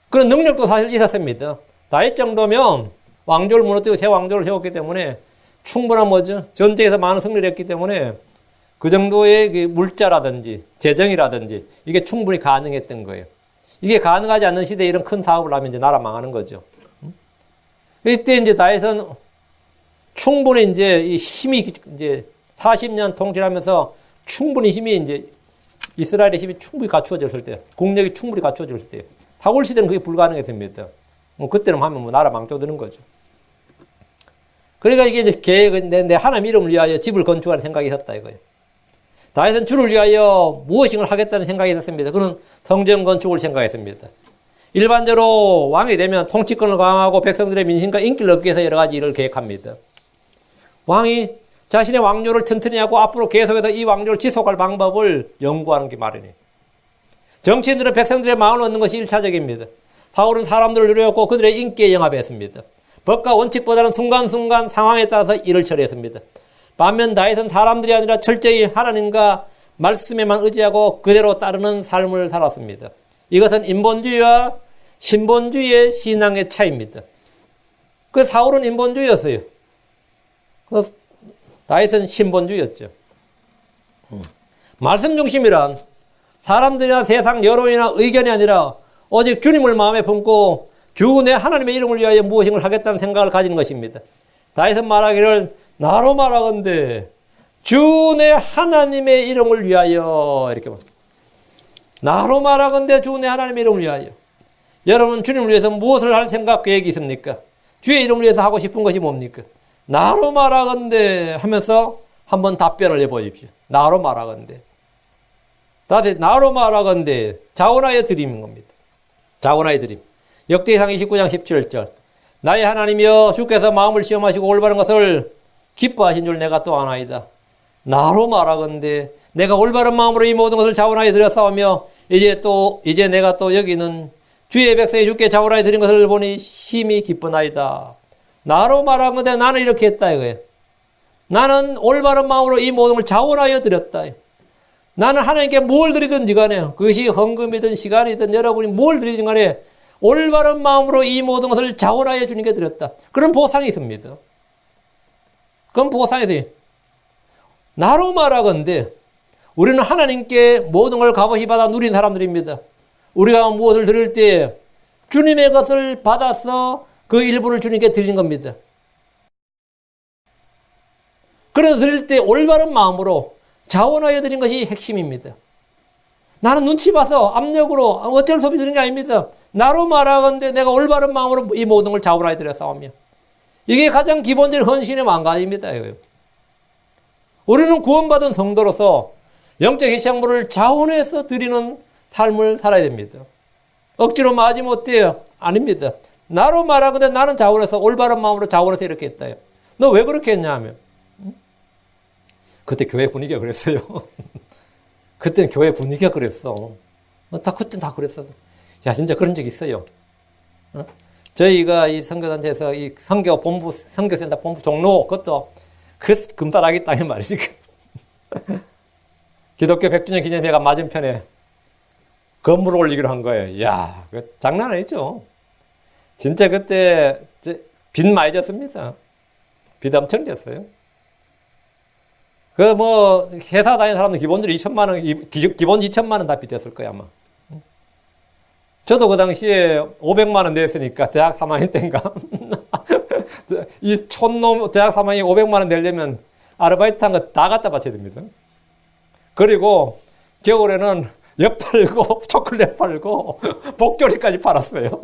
그런 능력도 사실 있었습니다. 다윗 정도면 왕조를 무너뜨리고 새 왕조를 세웠기 때문에 충분한 전쟁에서 많은 승리를 했기 때문에 그 정도의 물자라든지 재정이라든지 이게 충분히 가능했던 거예요. 이게 가능하지 않는 시대에 이런 큰 사업을 하면 이제 나라 망하는 거죠. 이때 이제 다윗은 충분히 이제 이 힘이 이제 40년 통치하면서 충분히 힘이 이제 이스라엘의 힘이 충분히 갖추어졌을 때, 국력이 충분히 갖추어졌을 때, 사울 시대는 그게 불가능해 됩니다. 그때는 하면 나라 망쳐드는 거죠. 그러니까 이게 이제 계획은 내 하나님 이름을 위하여 집을 건축하는 생각이 있었다 이거예요. 다윗은 주를 위하여 무엇인가를 하겠다는 생각이 있었습니다. 그는 성전 건축을 생각했습니다. 일반적으로 왕이 되면 통치권을 강화하고 백성들의 민심과 인기를 얻기 위해서 여러 가지 일을 계획합니다. 왕이 자신의 왕조를 튼튼히 하고 앞으로 계속해서 이 왕조를 지속할 방법을 연구하는 게 마련이에요. 정치인들은 백성들의 마음을 얻는 것이 1차적입니다. 사울은 사람들을 누렸고 그들의 인기에 영합했습니다. 법과 원칙보다는 순간순간 상황에 따라서 일을 처리했습니다. 반면 다윗은 사람들이 아니라 철저히 하나님과 말씀에만 의지하고 그대로 따르는 삶을 살았습니다. 이것은 인본주의와 신본주의의 신앙의 차이입니다. 그 사울은 인본주의였어요. 그 다윗은 신본주의였죠. 말씀 중심이란 사람들이나 세상 여론이나 의견이 아니라 오직 주님을 마음에 품고 주 내 하나님의 이름을 위하여 무엇인가 하겠다는 생각을 가진 것입니다. 다윗은 말하기를 나로 말하건대 주 내 하나님의 이름을 위하여 이렇게 말합니다. 나로 말하건대 주 내 하나님의 이름을 위하여. 여러분 주님을 위해서 무엇을 할 생각 계획이 있습니까? 주의 이름을 위해서 하고 싶은 것이 뭡니까? 나로 말하건대 하면서 한번 답변을 해보십시오. 나로 말하건대. 다시 나로 말하건대 자원하여 드림인 겁니다. 자원하여 드림. 역대상 29장 17절. 나의 하나님이여 주께서 마음을 시험하시고 올바른 것을 기뻐하신 줄 내가 또 아나이다. 나로 말하건대 내가 올바른 마음으로 이 모든 것을 자원하여 드렸사오며 이제 내가 또 여기는 주의 백성이 주께 자원하여 드린 것을 보니 심히 기쁘나이다. 나로 말하건대 나는 이렇게 했다 이거예요. 나는 올바른 마음으로 이 모든 걸 자원하여 드렸다. 나는 하나님께 뭘 드리든지 간에 그것이 헌금이든 시간이든 여러분이 뭘 드리든 간에 올바른 마음으로 이 모든 것을 자원하여 주님께 드렸다. 그런 보상이 있습니다. 그건 보상이 돼요. 나로 말하건대 우리는 하나님께 모든 걸 값없이 받아 누린 사람들입니다. 우리가 무엇을 드릴 때 주님의 것을 받아서 그 일부를 주님께 드리는 겁니다. 그래서 드릴 때 올바른 마음으로 자원하여 드린 것이 핵심입니다. 나는 눈치 봐서 압력으로 어쩔 수 없이 드린 게 아닙니다. 나로 말하건대 내가 올바른 마음으로 이 모든 걸 자원하여 드렸사오며. 이게 가장 기본적인 헌신의 망간입니다. 우리는 구원받은 성도로서 영적 희생물을 자원해서 드리는 삶을 살아야 됩니다. 억지로 마지 못해요. 아닙니다. 나로 말하건대 나는 자원해서 올바른 마음으로 자원해서 이렇게 했다. 너 왜 그렇게 했냐 하면 그때 교회 분위기가 그랬어요. 그때는 교회 분위기가 그랬어. 그때는 다 그랬어. 야, 진짜 그런 적 있어요. 저희가 이 선교단체에서 이 선교센터 본부 종로, 그것도 금따라기 땅에 말이지. 기독교 100주년 기념회가 맞은편에 건물을 올리기로 한 거예요. 야, 장난 아니죠. 진짜 그때 빚 많이 졌습니다. 빚 엄청 졌어요. 회사 다니는 사람들 기본적으로 2천만 원, 기본 2천만 원 다 빚졌을 거야, 아마. 저도 그 당시에 500만 원 냈으니까, 대학 3학년 때인가. 이 촌놈 대학 3학년이 500만 원 내려면 아르바이트 한 거 다 갖다 바쳐야 됩니다. 그리고 겨울에는 엿 팔고, 초콜릿 팔고, 복조리까지 팔았어요.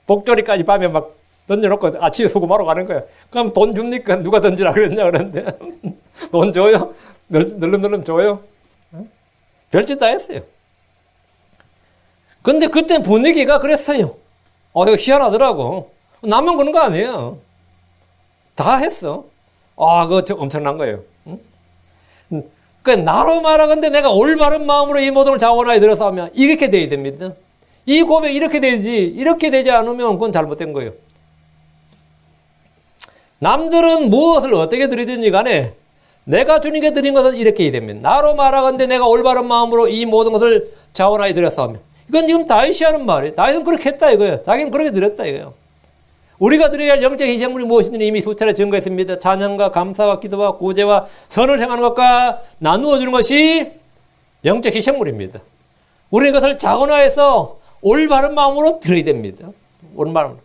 복조리까지 밤에 막 던져놓고 아침에 수금하러 가는 거야. 그럼 돈 줍니까? 누가 던지라 그랬냐 그러는데. 돈 줘요? 늘름늘름 줘요? 별짓 다 했어요. 근데 그때 분위기가 그랬어요. 이거 희한하더라고. 나만 그런 거 아니에요. 다 했어. 그거 엄청난 거예요. 나로 말하건대 내가 올바른 마음으로 이 모든 걸 자원하여 들어서 하면 이렇게 돼야 됩니다. 이 고백 이렇게 되지. 이렇게 되지 않으면 그건 잘못된 거예요. 남들은 무엇을 어떻게 드리든지 간에 내가 주님께 드린 것은 이렇게 해야 됩니다. 나로 말하건대 내가 올바른 마음으로 이 모든 것을 자원하여 드렸사 하면 이건 지금 다윗이 하는 말이에요. 다윗은 그렇게 했다 이거예요. 자기는 그렇게 드렸다 이거예요. 우리가 드려야 할 영적 희생물이 무엇인지 이미 수차례 증거했습니다. 찬양과 감사와 기도와 구제와 선을 행하는 것과 나누어 주는 것이 영적 희생물입니다. 우리는 이것을 자원하여서 올바른 마음으로 드려야 됩니다. 올바른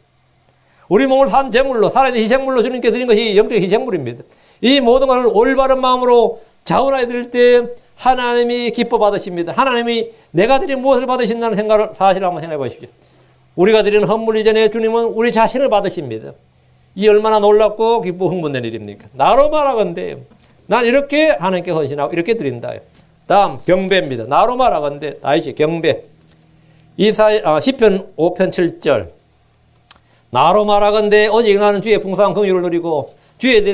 우리 몸을 산 제물로 살아있는 희생물로 주님께 드린 것이 영적 희생물입니다. 이 모든 것을 올바른 마음으로 자원하여 드릴 때 하나님이 기뻐 받으십니다. 하나님이 내가 드린 무엇을 받으신다는 생각을 사실 한번 생각해 보십시오. 우리가 드리는 헌물 이전에 주님은 우리 자신을 받으십니다. 이 얼마나 놀랍고 기쁘고 흥분된 일입니까? 나로 말하건대 난 이렇게 하나님께 헌신하고 이렇게 드린다. 다음 경배입니다. 나로 말하건대 다윗이 경배. 시편 5편 7절 나로 말하건대 오직 나는 주의 풍성한 긍휼을 누리고 주의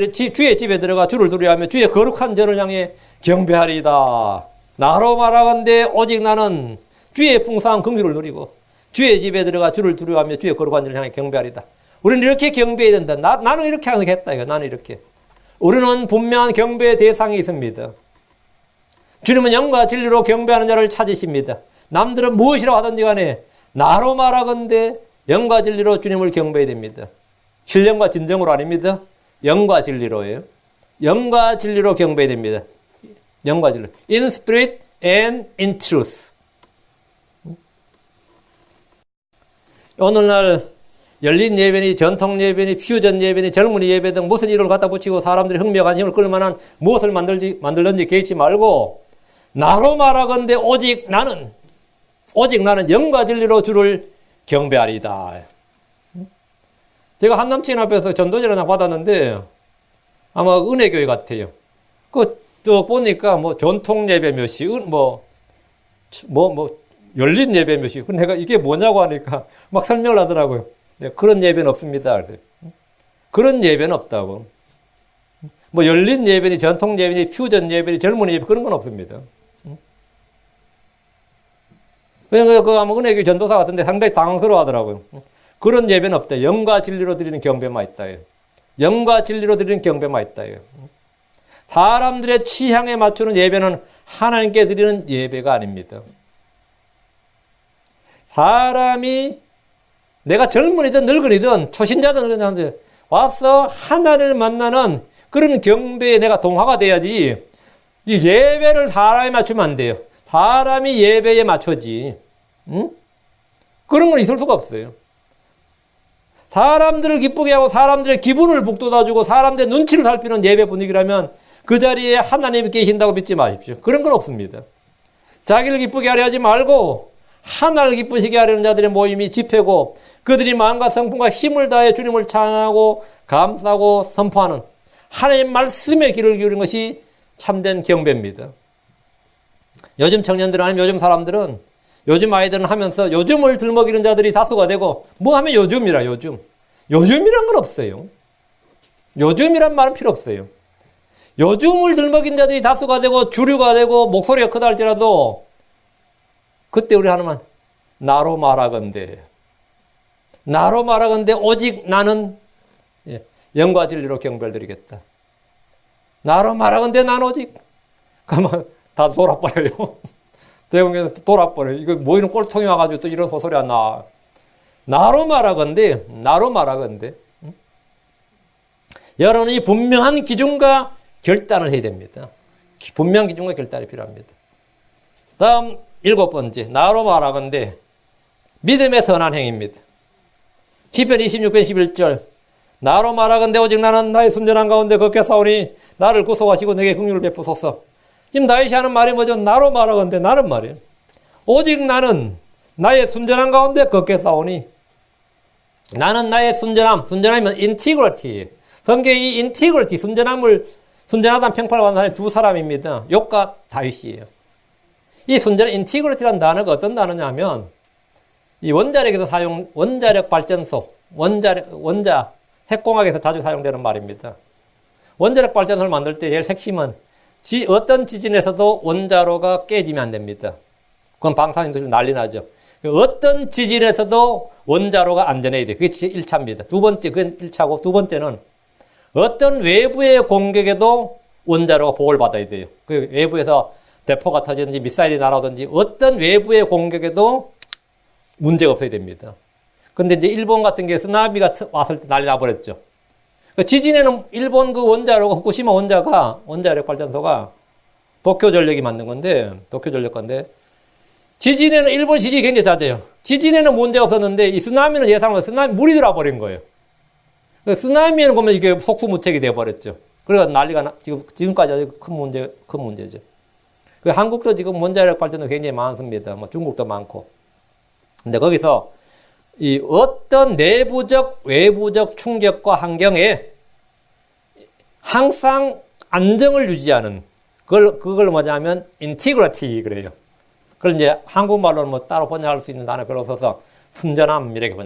집에 들어가 주를 두려워하며 주의 거룩한 전을 향해 경배하리이다. 나로 말하건대 오직 나는 주의 풍성한 긍휼을 누리고 주의 집에 들어가 주를 두려워하며 주의 거룩한 전을 향해 경배하리이다. 우리는 이렇게 경배해야 된다. 나는 이렇게 하겠다. 이거. 나는 이렇게. 우리는 분명한 경배의 대상이 있습니다. 주님은 영과 진리로 경배하는 자를 찾으십니다. 남들은 무엇이라고 하든지 간에 나로 말하건대 영과 진리로 주님을 경배해야 됩니다. 신령과 진정으로 아닙니다. 영과 진리로예요. 영과 진리로 경배해야 됩니다. 영과 진리로. In spirit and in truth. 오늘날 열린 예배니 전통 예배니 퓨전 예배니 젊은이 예배 등 무슨 이름을 갖다 붙이고 사람들이 흥미와 관심을 끌 만한 무엇을 만들든지 개의치 말고 나로 말하건대 오직 나는 영과 진리로 주를 경배하리다. 제가 한 남친 앞에서 전도제를 하나 받았는데 아마 은혜교회 같아요. 또 보니까 뭐 전통 예배 몇 시, 열린 예배 몇 시. 내가 이게 뭐냐고 하니까 막 설명을 하더라고요. 그런 예배는 없습니다. 그런 예배는 없다고. 뭐 열린 예배니 전통 예배니 퓨전 예배니 젊은 예배 그런 건 없습니다. 그냥 아마 은혜교회 전도사 같은데 상당히 당황스러워 하더라고요. 그런 예배는 없다. 영과 진리로 드리는 경배만 있다. 영과 진리로 드리는 경배만 있다. 사람들의 취향에 맞추는 예배는 하나님께 드리는 예배가 아닙니다. 사람이 내가 젊은이든 늙은이든 초신자든 와서 하나님을 만나는 그런 경배에 내가 동화가 돼야지 이 예배를 사람에 맞추면 안 돼요. 사람이 예배에 맞춰지. 응? 그런 건 있을 수가 없어요. 사람들을 기쁘게 하고 사람들의 기분을 북돋아주고 사람들의 눈치를 살피는 예배 분위기라면 그 자리에 하나님이 계신다고 믿지 마십시오. 그런 건 없습니다. 자기를 기쁘게 하려 하지 말고 하나를 기쁘시게 하려는 자들의 모임이 집회고 그들이 마음과 성품과 힘을 다해 주님을 찬양하고 감사하고 선포하는 하나님의 말씀에 귀를 기울이는 것이 참된 경배입니다. 요즘 청년들은 아니면 요즘 사람들은 요즘 아이들은 하면서 요즘을 들먹이는 자들이 다수가 되고 뭐 하면 요즘이란 건 없어요. 요즘이란 말은 필요 없어요. 요즘을 들먹인 자들이 다수가 되고 주류가 되고 목소리가 크다 할지라도 그때 우리 하나만 나로 말하건대 오직 나는 영과 진리로 경배를 드리겠다. 나로 말하건대 나는 오직 그러면 다 돌아버려요. 대공에서 돌아버려요. 이거 뭐 이런 꼴통이 와가지고 또 이런 소리 안 나. 나로 말하건대 여러분이 분명한 기준과 결단을 해야 됩니다. 분명한 기준과 결단이 필요합니다. 다음 7번째, 나로 말하건대 믿음의 선한 행위입니다. 시편 26편 11절 나로 말하건대 오직 나는 나의 순전한 가운데 걷게 싸우니 나를 구속하시고 내게 긍휼을 베푸소서. 지금 다윗이 하는 말이 뭐죠? 나로 말하건대 나는 말이에요. 오직 나는 나의 순전한 가운데 걷게 싸우니 나는 나의 순전함이면 integrity. 성경에 이 integrity, 순전하다는 평판을 받는 사람이 두 사람입니다. 욥과 다윗이에요. 이 순전한 integrity라는 단어가 어떤 단어냐 하면 이 원자력에서 원자력 발전소, 핵공학에서 자주 사용되는 말입니다. 원자력 발전소를 만들 때 제일 핵심은 어떤 지진에서도 원자로가 깨지면 안 됩니다. 그건 방사능들이 난리 나죠. 어떤 지진에서도 원자로가 안전해야 돼요. 그게 1차입니다. 그건 1차고 두 번째는 어떤 외부의 공격에도 원자로가 보호를 받아야 돼요. 그 외부에서 대포가 터지든지 미사일이 날아오든지 어떤 외부의 공격에도 문제가 없어야 됩니다. 근데 이제 일본 같은 게 쓰나미가 왔을 때 난리 나버렸죠. 지진에는 일본 그 원자로가 후쿠시마 원자력 발전소가 도쿄전력이 만든 건데, 지진에는 일본 지진이 굉장히 잦아요. 지진에는 문제가 없었는데 이 쓰나미는 물이 들어버린 거예요. 쓰나미에는 보면 이게 속수무책이 돼버렸죠. 그래서 난리가 지금까지 아주 큰 문제죠. 한국도 지금 원자력 발전도 굉장히 많습니다. 중국도 많고. 근데 거기서 이 어떤 내부적, 외부적 충격과 환경에 항상 안정을 유지하는 그걸 뭐냐면 integrity 그래요. 그걸 이제 한국말로는 따로 번역할 수 있는 단어 별로 없어서 순전함 이렇게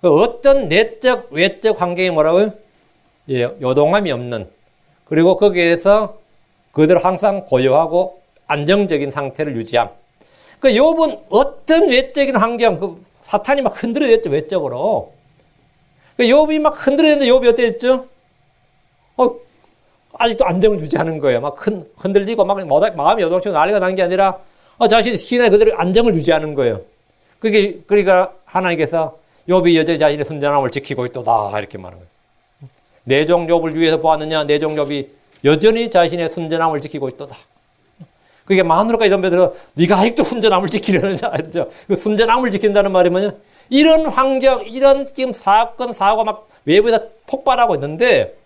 어떤 내적, 외적 환경이 뭐라고요? 요동함이 없는 그리고 거기에서 그대로 항상 고요하고 안정적인 상태를 유지함. 욥은 어떤 외적인 환경, 사탄이 막 흔들어댔죠, 외적으로. 욥이 막 흔들어댔는데 욥이 어땠죠? 아직도 안정을 유지하는 거예요. 막 흔들리고 막 마음이 요동치고 난리가 난 게 아니라 자신 신앙에 그대로 안정을 유지하는 거예요. 그러니까 하나님께서 욥이 여전히 자신의 순전함을 지키고 있도다 이렇게 말하는 거예요. 내 종 욥을 위해서 보았느냐? 내 종 욥이 여전히 자신의 순전함을 지키고 있도다. 그게 마누라까지 덤벼들어 네가 아직도 순전함을 지키려느냐? 그 순전함을 지킨다는 말이 뭐냐? 이런 환경, 이런 지금 사건, 사고가 막 외부에서 폭발하고 있는데,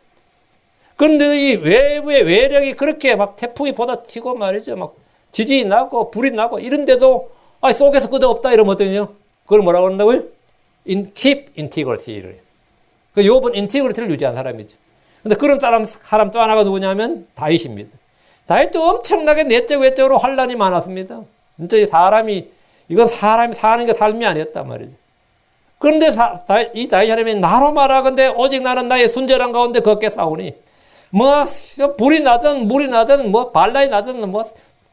그런데 이 외부의 외력이 그렇게 막 태풍이 받아치고 말이죠. 막 지진이 나고 불이 나고 이런데도 속에서 끄덕없다 이러면 어떠냐? 그걸 뭐라고 그런다고요? keep integrity를. 그 욥은 인티그리티를 유지한 사람이죠. 근데 그런 사람 또 하나가 누구냐면 다윗입니다. 다윗도 엄청나게 내적 외적으로 환란이 많았습니다. 진짜 이건 사람이 사는 게 삶이 아니었단 말이죠. 그런데 이 다윗 사람이 나로 말하건대 오직 나는 나의 순전한 가운데 걷게 싸우니 불이 나든 물이 나든 반란이 나든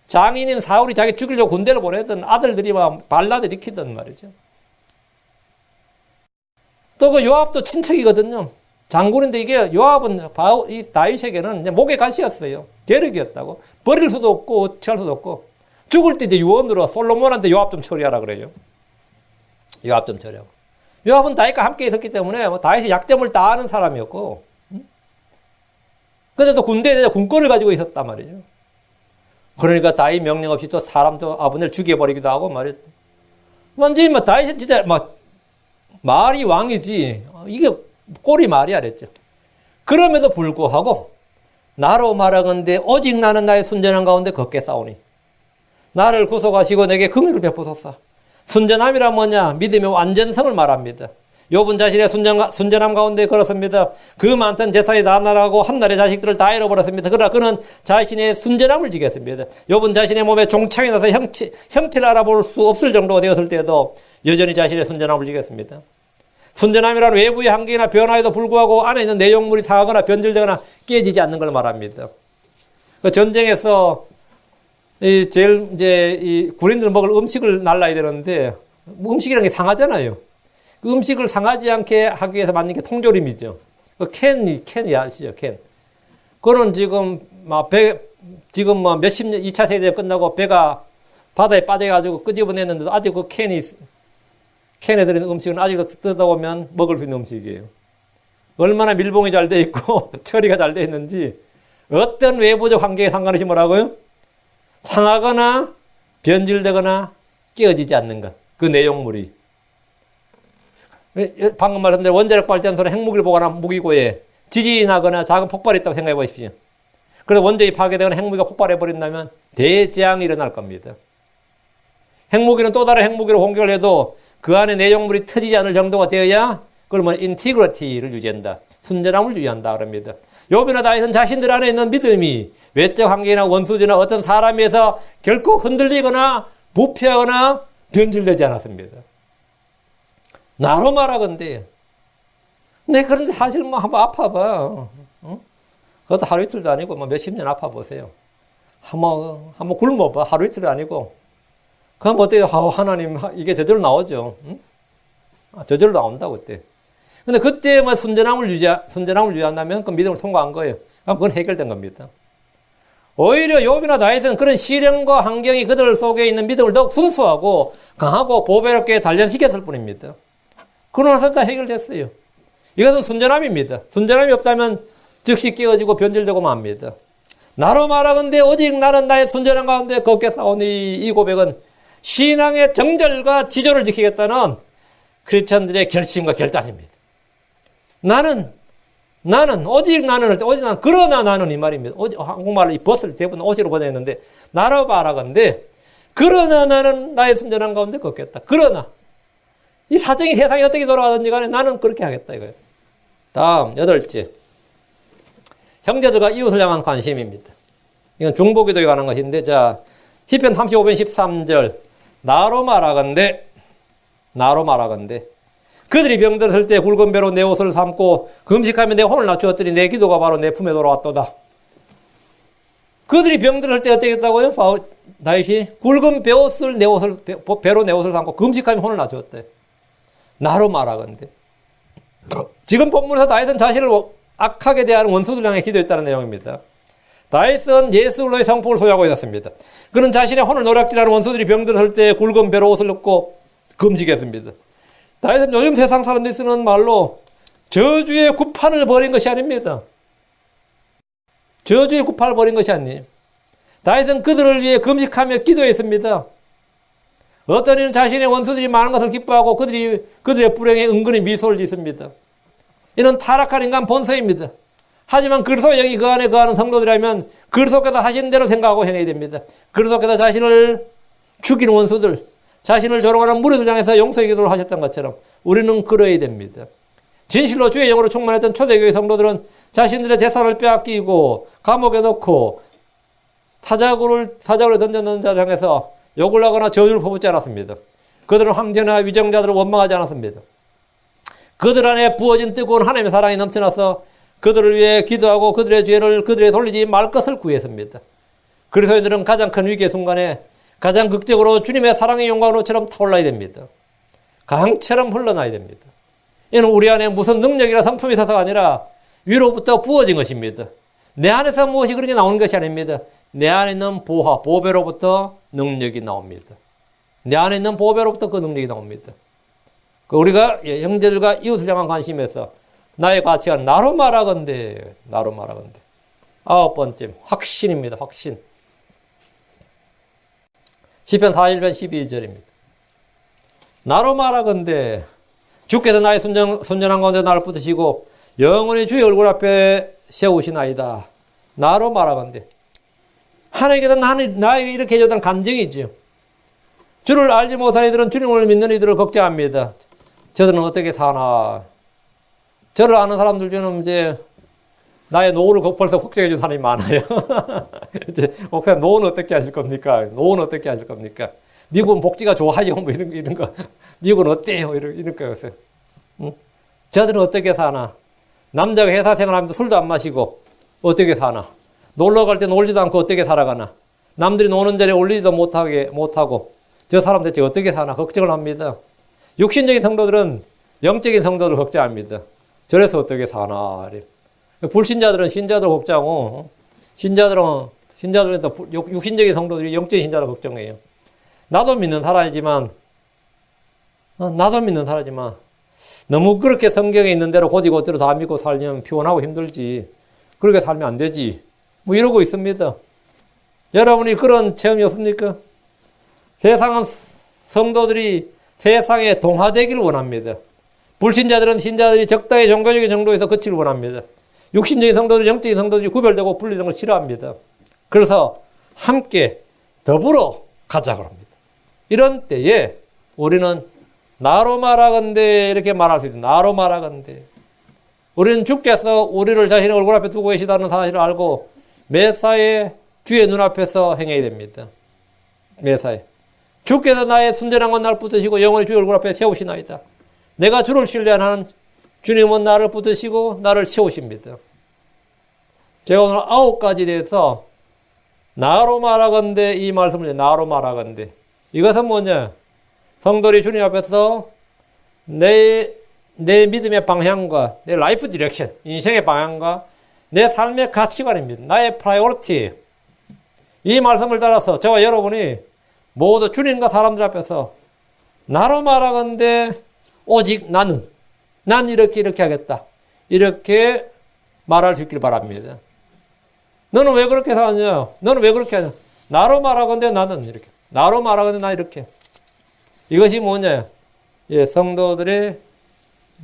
장인인 사울이 자기 죽이려고 군대를 보내든 아들들이 반란을 일으키든 말이죠. 또 그 요압도 친척이거든요. 장군인데 이게 요압은 이 다윗에게는 목의 가시였어요. 계륵이었다고. 버릴 수도 없고 어찌할 수도 없고. 죽을 때 이제 유언으로 솔로몬한테 요압 좀 처리하라 그래요. 요압 좀 처리하고. 요압은 다윗과 함께 있었기 때문에 다윗의 약점을 다 아는 사람이었고. 근데 또 군대에 군권을 가지고 있었단 말이죠. 그러니까 다윗 명령 없이 또 사람도 아버지를 죽여버리기도 하고 말이죠. 완전히 다윗은 진짜 말이 왕이지 이게 꼴이 말이야 그랬죠. 그럼에도 불구하고 나로 말하건대 오직 나는 나의 순전한 가운데 걷게 싸우니 나를 구속하시고 내게 긍휼을 베푸소서. 순전함이란 뭐냐? 믿음의 완전성을 말합니다. 욥은 자신의 순전함 가운데 걸었습니다. 그 많던 제사에 나날하고 한날의 자식들을 다 잃어버렸습니다. 그러나 그는 자신의 순전함을 지켰습니다. 욥은 자신의 몸에 종창이 나서 형태를 알아볼 수 없을 정도가 되었을 때도 여전히 자신의 순전함을 지켰습니다. 순전함이란 외부의 한계나 변화에도 불구하고 안에 있는 내용물이 상하거나 변질되거나 깨지지 않는 걸 말합니다. 그 전쟁에서 이 군인들 먹을 음식을 날라야 되는데 음식이라는 게 상하잖아요. 그 음식을 상하지 않게 하기 위해서 만든 게 통조림이죠. 그 캔이 아시죠? 캔. 그거는 지금 몇십 년 2차 세대 끝나고 배가 바다에 빠져가지고 끄집어냈는데도 아직 그 캔에 들어있는 음식은 아직도 뜯어보면 먹을 수 있는 음식이에요. 얼마나 밀봉이 잘 돼 있고 처리가 잘 돼 있는지 어떤 외부적 환경에 상관없이 뭐라고요? 상하거나 변질되거나 깨어지지 않는 것. 그 내용물이. 방금 말한 대로 원자력 발전소는 핵무기를 보관한 무기고에 지진이 나거나 작은 폭발이 있다고 생각해 보십시오. 그래서 원전이 파괴되거나 핵무기가 폭발해 버린다면 대재앙이 일어날 겁니다. 핵무기는 또 다른 핵무기로 공격을 해도 그 안에 내용물이 터지지 않을 정도가 되어야 그러면 인티그리티를 유지한다. 순전함을 유지한다 그럽니다. 욥이나 다윗은 자신들 안에 있는 믿음이 외적 환경이나 원수지나 어떤 사람에 의해서 결코 흔들리거나 부패하거나 변질되지 않았습니다. 나로 말하건대. 네, 그런데 사실 한번 아파봐. 그것도 하루 이틀도 아니고 몇십 년 아파보세요. 한번 굶어봐. 하루 이틀도 아니고. 그럼 어때요? 하나님, 이게 저절로 나오죠. 응? 저절로 나온다고, 그때. 근데 그때 순전함을 유지한다면 그 믿음을 통과한 거예요. 그럼 그건 해결된 겁니다. 오히려 욥이나 다윗은 그런 시련과 환경이 그들 속에 있는 믿음을 더욱 순수하고 강하고 보배롭게 단련시켰을 뿐입니다. 그러고 나서 다 해결됐어요. 이것은 순전함입니다. 순전함이 없다면 즉시 깨어지고 변질되고 맙니다. 나로 말하건대 오직 나는 나의 순전함 가운데 걷게 싸우니 이 고백은 신앙의 정절과 지조를 지키겠다는 크리스천들의 결심과 결단입니다. 오직 나는 그러나 나는 이 말입니다. 한국말로 이 벗을 대부분 오직으로 번역했는데 나로 말하건대 그러나 나는 나의 순전함 가운데 걷겠다. 그러나 이 사정이 세상이 어떻게 돌아가든지 간에 나는 그렇게 하겠다 이거예요. 다음 8째. 형제들과 이웃을 향한 관심입니다. 이건 중보기도에 관한 것인데 자 시편 35편 13절 나로 말하건대 그들이 병들었을 때 굵은 배로 내 옷을 삼고 금식하며 내 혼을 낮추었더니 내 기도가 바로 내 품에 돌아왔도다. 그들이 병들었을 때 어떻게 했다고요? 다윗이 굵은 배로 내 옷을 삼고 금식하며 혼을 낮추었대. 나로 말하건대. 지금 본문에서 다윗은 자신을 악하게 대하는 원수들 향해 기도했다는 내용입니다. 다윗은 예수로의 성품을 소유하고 있었습니다. 그는 자신의 혼을 노략질하는 원수들이 병들었을 때 굵은 배로 옷을 입고 금식했습니다. 다윗은 요즘 세상 사람들이 쓰는 말로 저주의 구판을 벌인 것이 아닙니다. 저주의 구판을 벌인 것이 아니에요. 다윗은 그들을 위해 금식하며 기도했습니다. 어떤 이는 자신의 원수들이 많은 것을 기뻐하고 그들의 불행에 은근히 미소를 짓습니다. 이는 타락한 인간 본성입니다. 하지만 그리스도의 영이 그 안에 거하는 성도들이라면 그리스도께서 하신 대로 생각하고 행해야 됩니다. 그리스도께서 자신을 죽이는 원수들, 자신을 조롱하는 무리들 향해서 용서의 기도를 하셨던 것처럼 우리는 그러해야 됩니다. 진실로 주의 영으로 충만했던 초대교회 성도들은 자신들의 재산을 빼앗기고 감옥에 넣고 사자굴에 던져놓는 자를 향해서 욕을 하거나 저주를 퍼붓지 않았습니다. 그들은 황제나 위정자들을 원망하지 않았습니다. 그들 안에 부어진 뜨거운 하나님의 사랑이 넘쳐나서 그들을 위해 기도하고 그들의 죄를 그들에 돌리지 말 것을 구했습니다. 그리스도인들은 가장 큰 위기의 순간에 가장 극적으로 주님의 사랑의 영광으로처럼 타올라야 됩니다. 강처럼 흘러나야 됩니다. 이는 우리 안에 무슨 능력이나 성품이 있어서가 아니라 위로부터 부어진 것입니다. 내 안에서 무엇이 그렇게 나오는 것이 아닙니다. 내 안에 있는 보배로부터 능력이 나옵니다. 내 안에 있는 보배로부터 그 능력이 나옵니다. 우리가 형제들과 이웃을 향한 관심에서 나의 가치가 나로 말하건대. 9번째, 확신입니다. 확신. 시편 41편 12절입니다. 나로 말하건대 주께서 나의 순전한 가운데 나를 붙드시고 영원히 주의 얼굴 앞에 세우시나이다. 나로 말하건대. 하나님께서 나에게 이렇게 해줬다는 감정이지요. 주를 알지 못하는 이들은 주님을 믿는 이들을 걱정합니다. 저들은 어떻게 사나. 저를 아는 사람들 중에는 이제 나의 노후를 벌써 걱정해 준 사람이 많아요. 이제 목사님 노후는 어떻게 하실 겁니까? 노후는 어떻게 하실 겁니까? 미국은 복지가 좋아요. 뭐 이런 거. 미국은 어때요? 이런 거 요새. 응? 저들은 어떻게 사나? 남자가 회사 생활하면서 술도 안 마시고 어떻게 사나? 놀러 갈 때 놀지도 않고 어떻게 살아가나? 남들이 노는 자리에 올리지도 못하고 저 사람 대체 어떻게 사나? 걱정을 합니다. 육신적인 성도들은 영적인 성도를 걱정합니다. 저래서 어떻게 사나? 불신자들은 신자들 걱정하고 신자들은 육신적인 성도들이 영적인 신자를 걱정해요. 나도 믿는 사람이지만 너무 그렇게 성경에 있는 대로 곧이곧대로 다 믿고 살면 피곤하고 힘들지. 그렇게 살면 안 되지. 뭐 이러고 있습니다. 여러분이 그런 체험이 없습니까? 세상은 성도들이 세상에 동화되기를 원합니다. 불신자들은 신자들이 적당히 종교적인 정도에서 그치를 원합니다. 육신적인 성도들, 영적인 성도들이 구별되고 분리되는 걸 싫어합니다. 그래서 함께 더불어 가자고 합니다. 이런 때에 우리는 나로 말하건대 이렇게 말할 수 있습니다. 나로 말하건대. 우리는 주께서 우리를 자신의 얼굴 앞에 두고 계시다는 사실을 알고 매사에 주의 눈앞에서 행해야 됩니다. 매사에. 주께서 나의 순전한 건 나를 붙드시고 영원히 주의 얼굴 앞에 세우시나이다. 내가 주를 신뢰하는 주님은 나를 붙드시고 나를 세우십니다. 제가 오늘 9가지 대해서 나로 말하건대 이 말씀을 나로 말하건대. 이것은 뭐냐? 성도들이 주님 앞에서 내 믿음의 방향과 내 라이프 디렉션, 인생의 방향과 내 삶의 가치관입니다. 나의 프라이오리티. 이 말씀을 따라서 저와 여러분이 모두 주님과 사람들 앞에서 나로 말하건대 오직 난 이렇게 하겠다. 이렇게 말할 수 있길 바랍니다. 너는 왜 그렇게 사냐? 너는 왜 그렇게 하냐? 나로 말하건대 나는 이렇게. 나로 말하건대 나 이렇게. 이것이 뭐냐? 예, 성도들의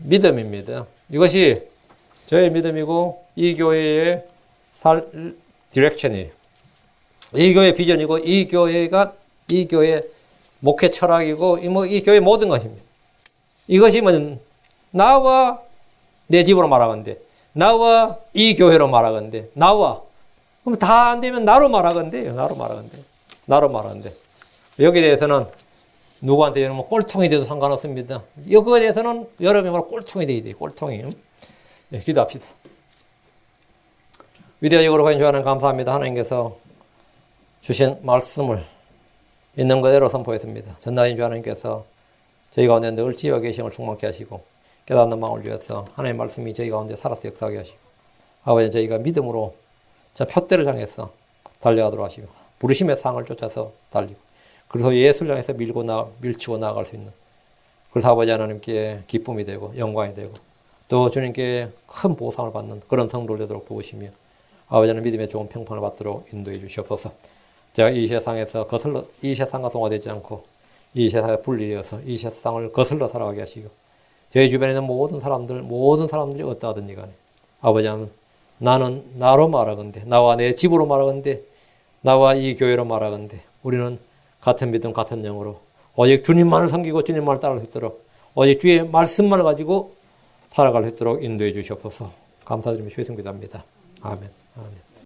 믿음입니다. 이것이 저의 믿음이고 이 교회의 디렉션이에요. 이 교회의 비전이고 이 교회의 목회 철학이고 이 교회의 모든 것입니다. 이것이 뭐냐면 나와 내 집으로 말하건대 나와 이 교회로 말하건대 나와 그럼 다 안 되면 나로 말하건대요. 나로 말하건대 여기에 대해서는 누구한테 여러분 꼴통이 돼도 상관없습니다. 여기에 대해서는 여러분이 바로 꼴통이 돼야 돼요. 꼴통이. 네, 기도합시다. 위대하고 거룩하신 주님 감사합니다. 하나님께서 주신 말씀을 있는 그대로 선포했습니다. 전나인 주 하나님께서 저희 가운데 늘 지혜와 계시를 충만케 하시고 깨닫는 마음을 주셔서 하나님의 말씀이 저희 가운데 살아서 역사하게 하시고 아버지 저희가 믿음으로 저 표대를 향해서 달려가도록 하시며 부르심의 상을 쫓아서 달리고 그래서 예수를 향해서 밀치고 나아갈 수 있는 그래서 아버지 하나님께 기쁨이 되고 영광이 되고 또 주님께 큰 보상을 받는 그런 성도를 되도록 도우시며 아버지 하나님 믿음의 좋은 평판을 받도록 인도해 주시옵소서. 제가 이 세상에서 이 세상과 동화되지 않고 이 세상에 분리되어서 이 세상을 거슬러 살아가게 하시고 저희 주변에 있는 모든 사람들이 어떠하든지 간에 아버지 하나님 나는 나로 말하건대 나와 내 집으로 말하건대 나와 이 교회로 말하건대 우리는 같은 믿음 같은 영으로 오직 주님만을 섬기고 주님만을 따를 수 있도록 오직 주의 말씀만을 가지고 살아갈 수 있도록 인도해 주시옵소서. 감사드리며 주의 성기도합니다. 아멘. 아멘.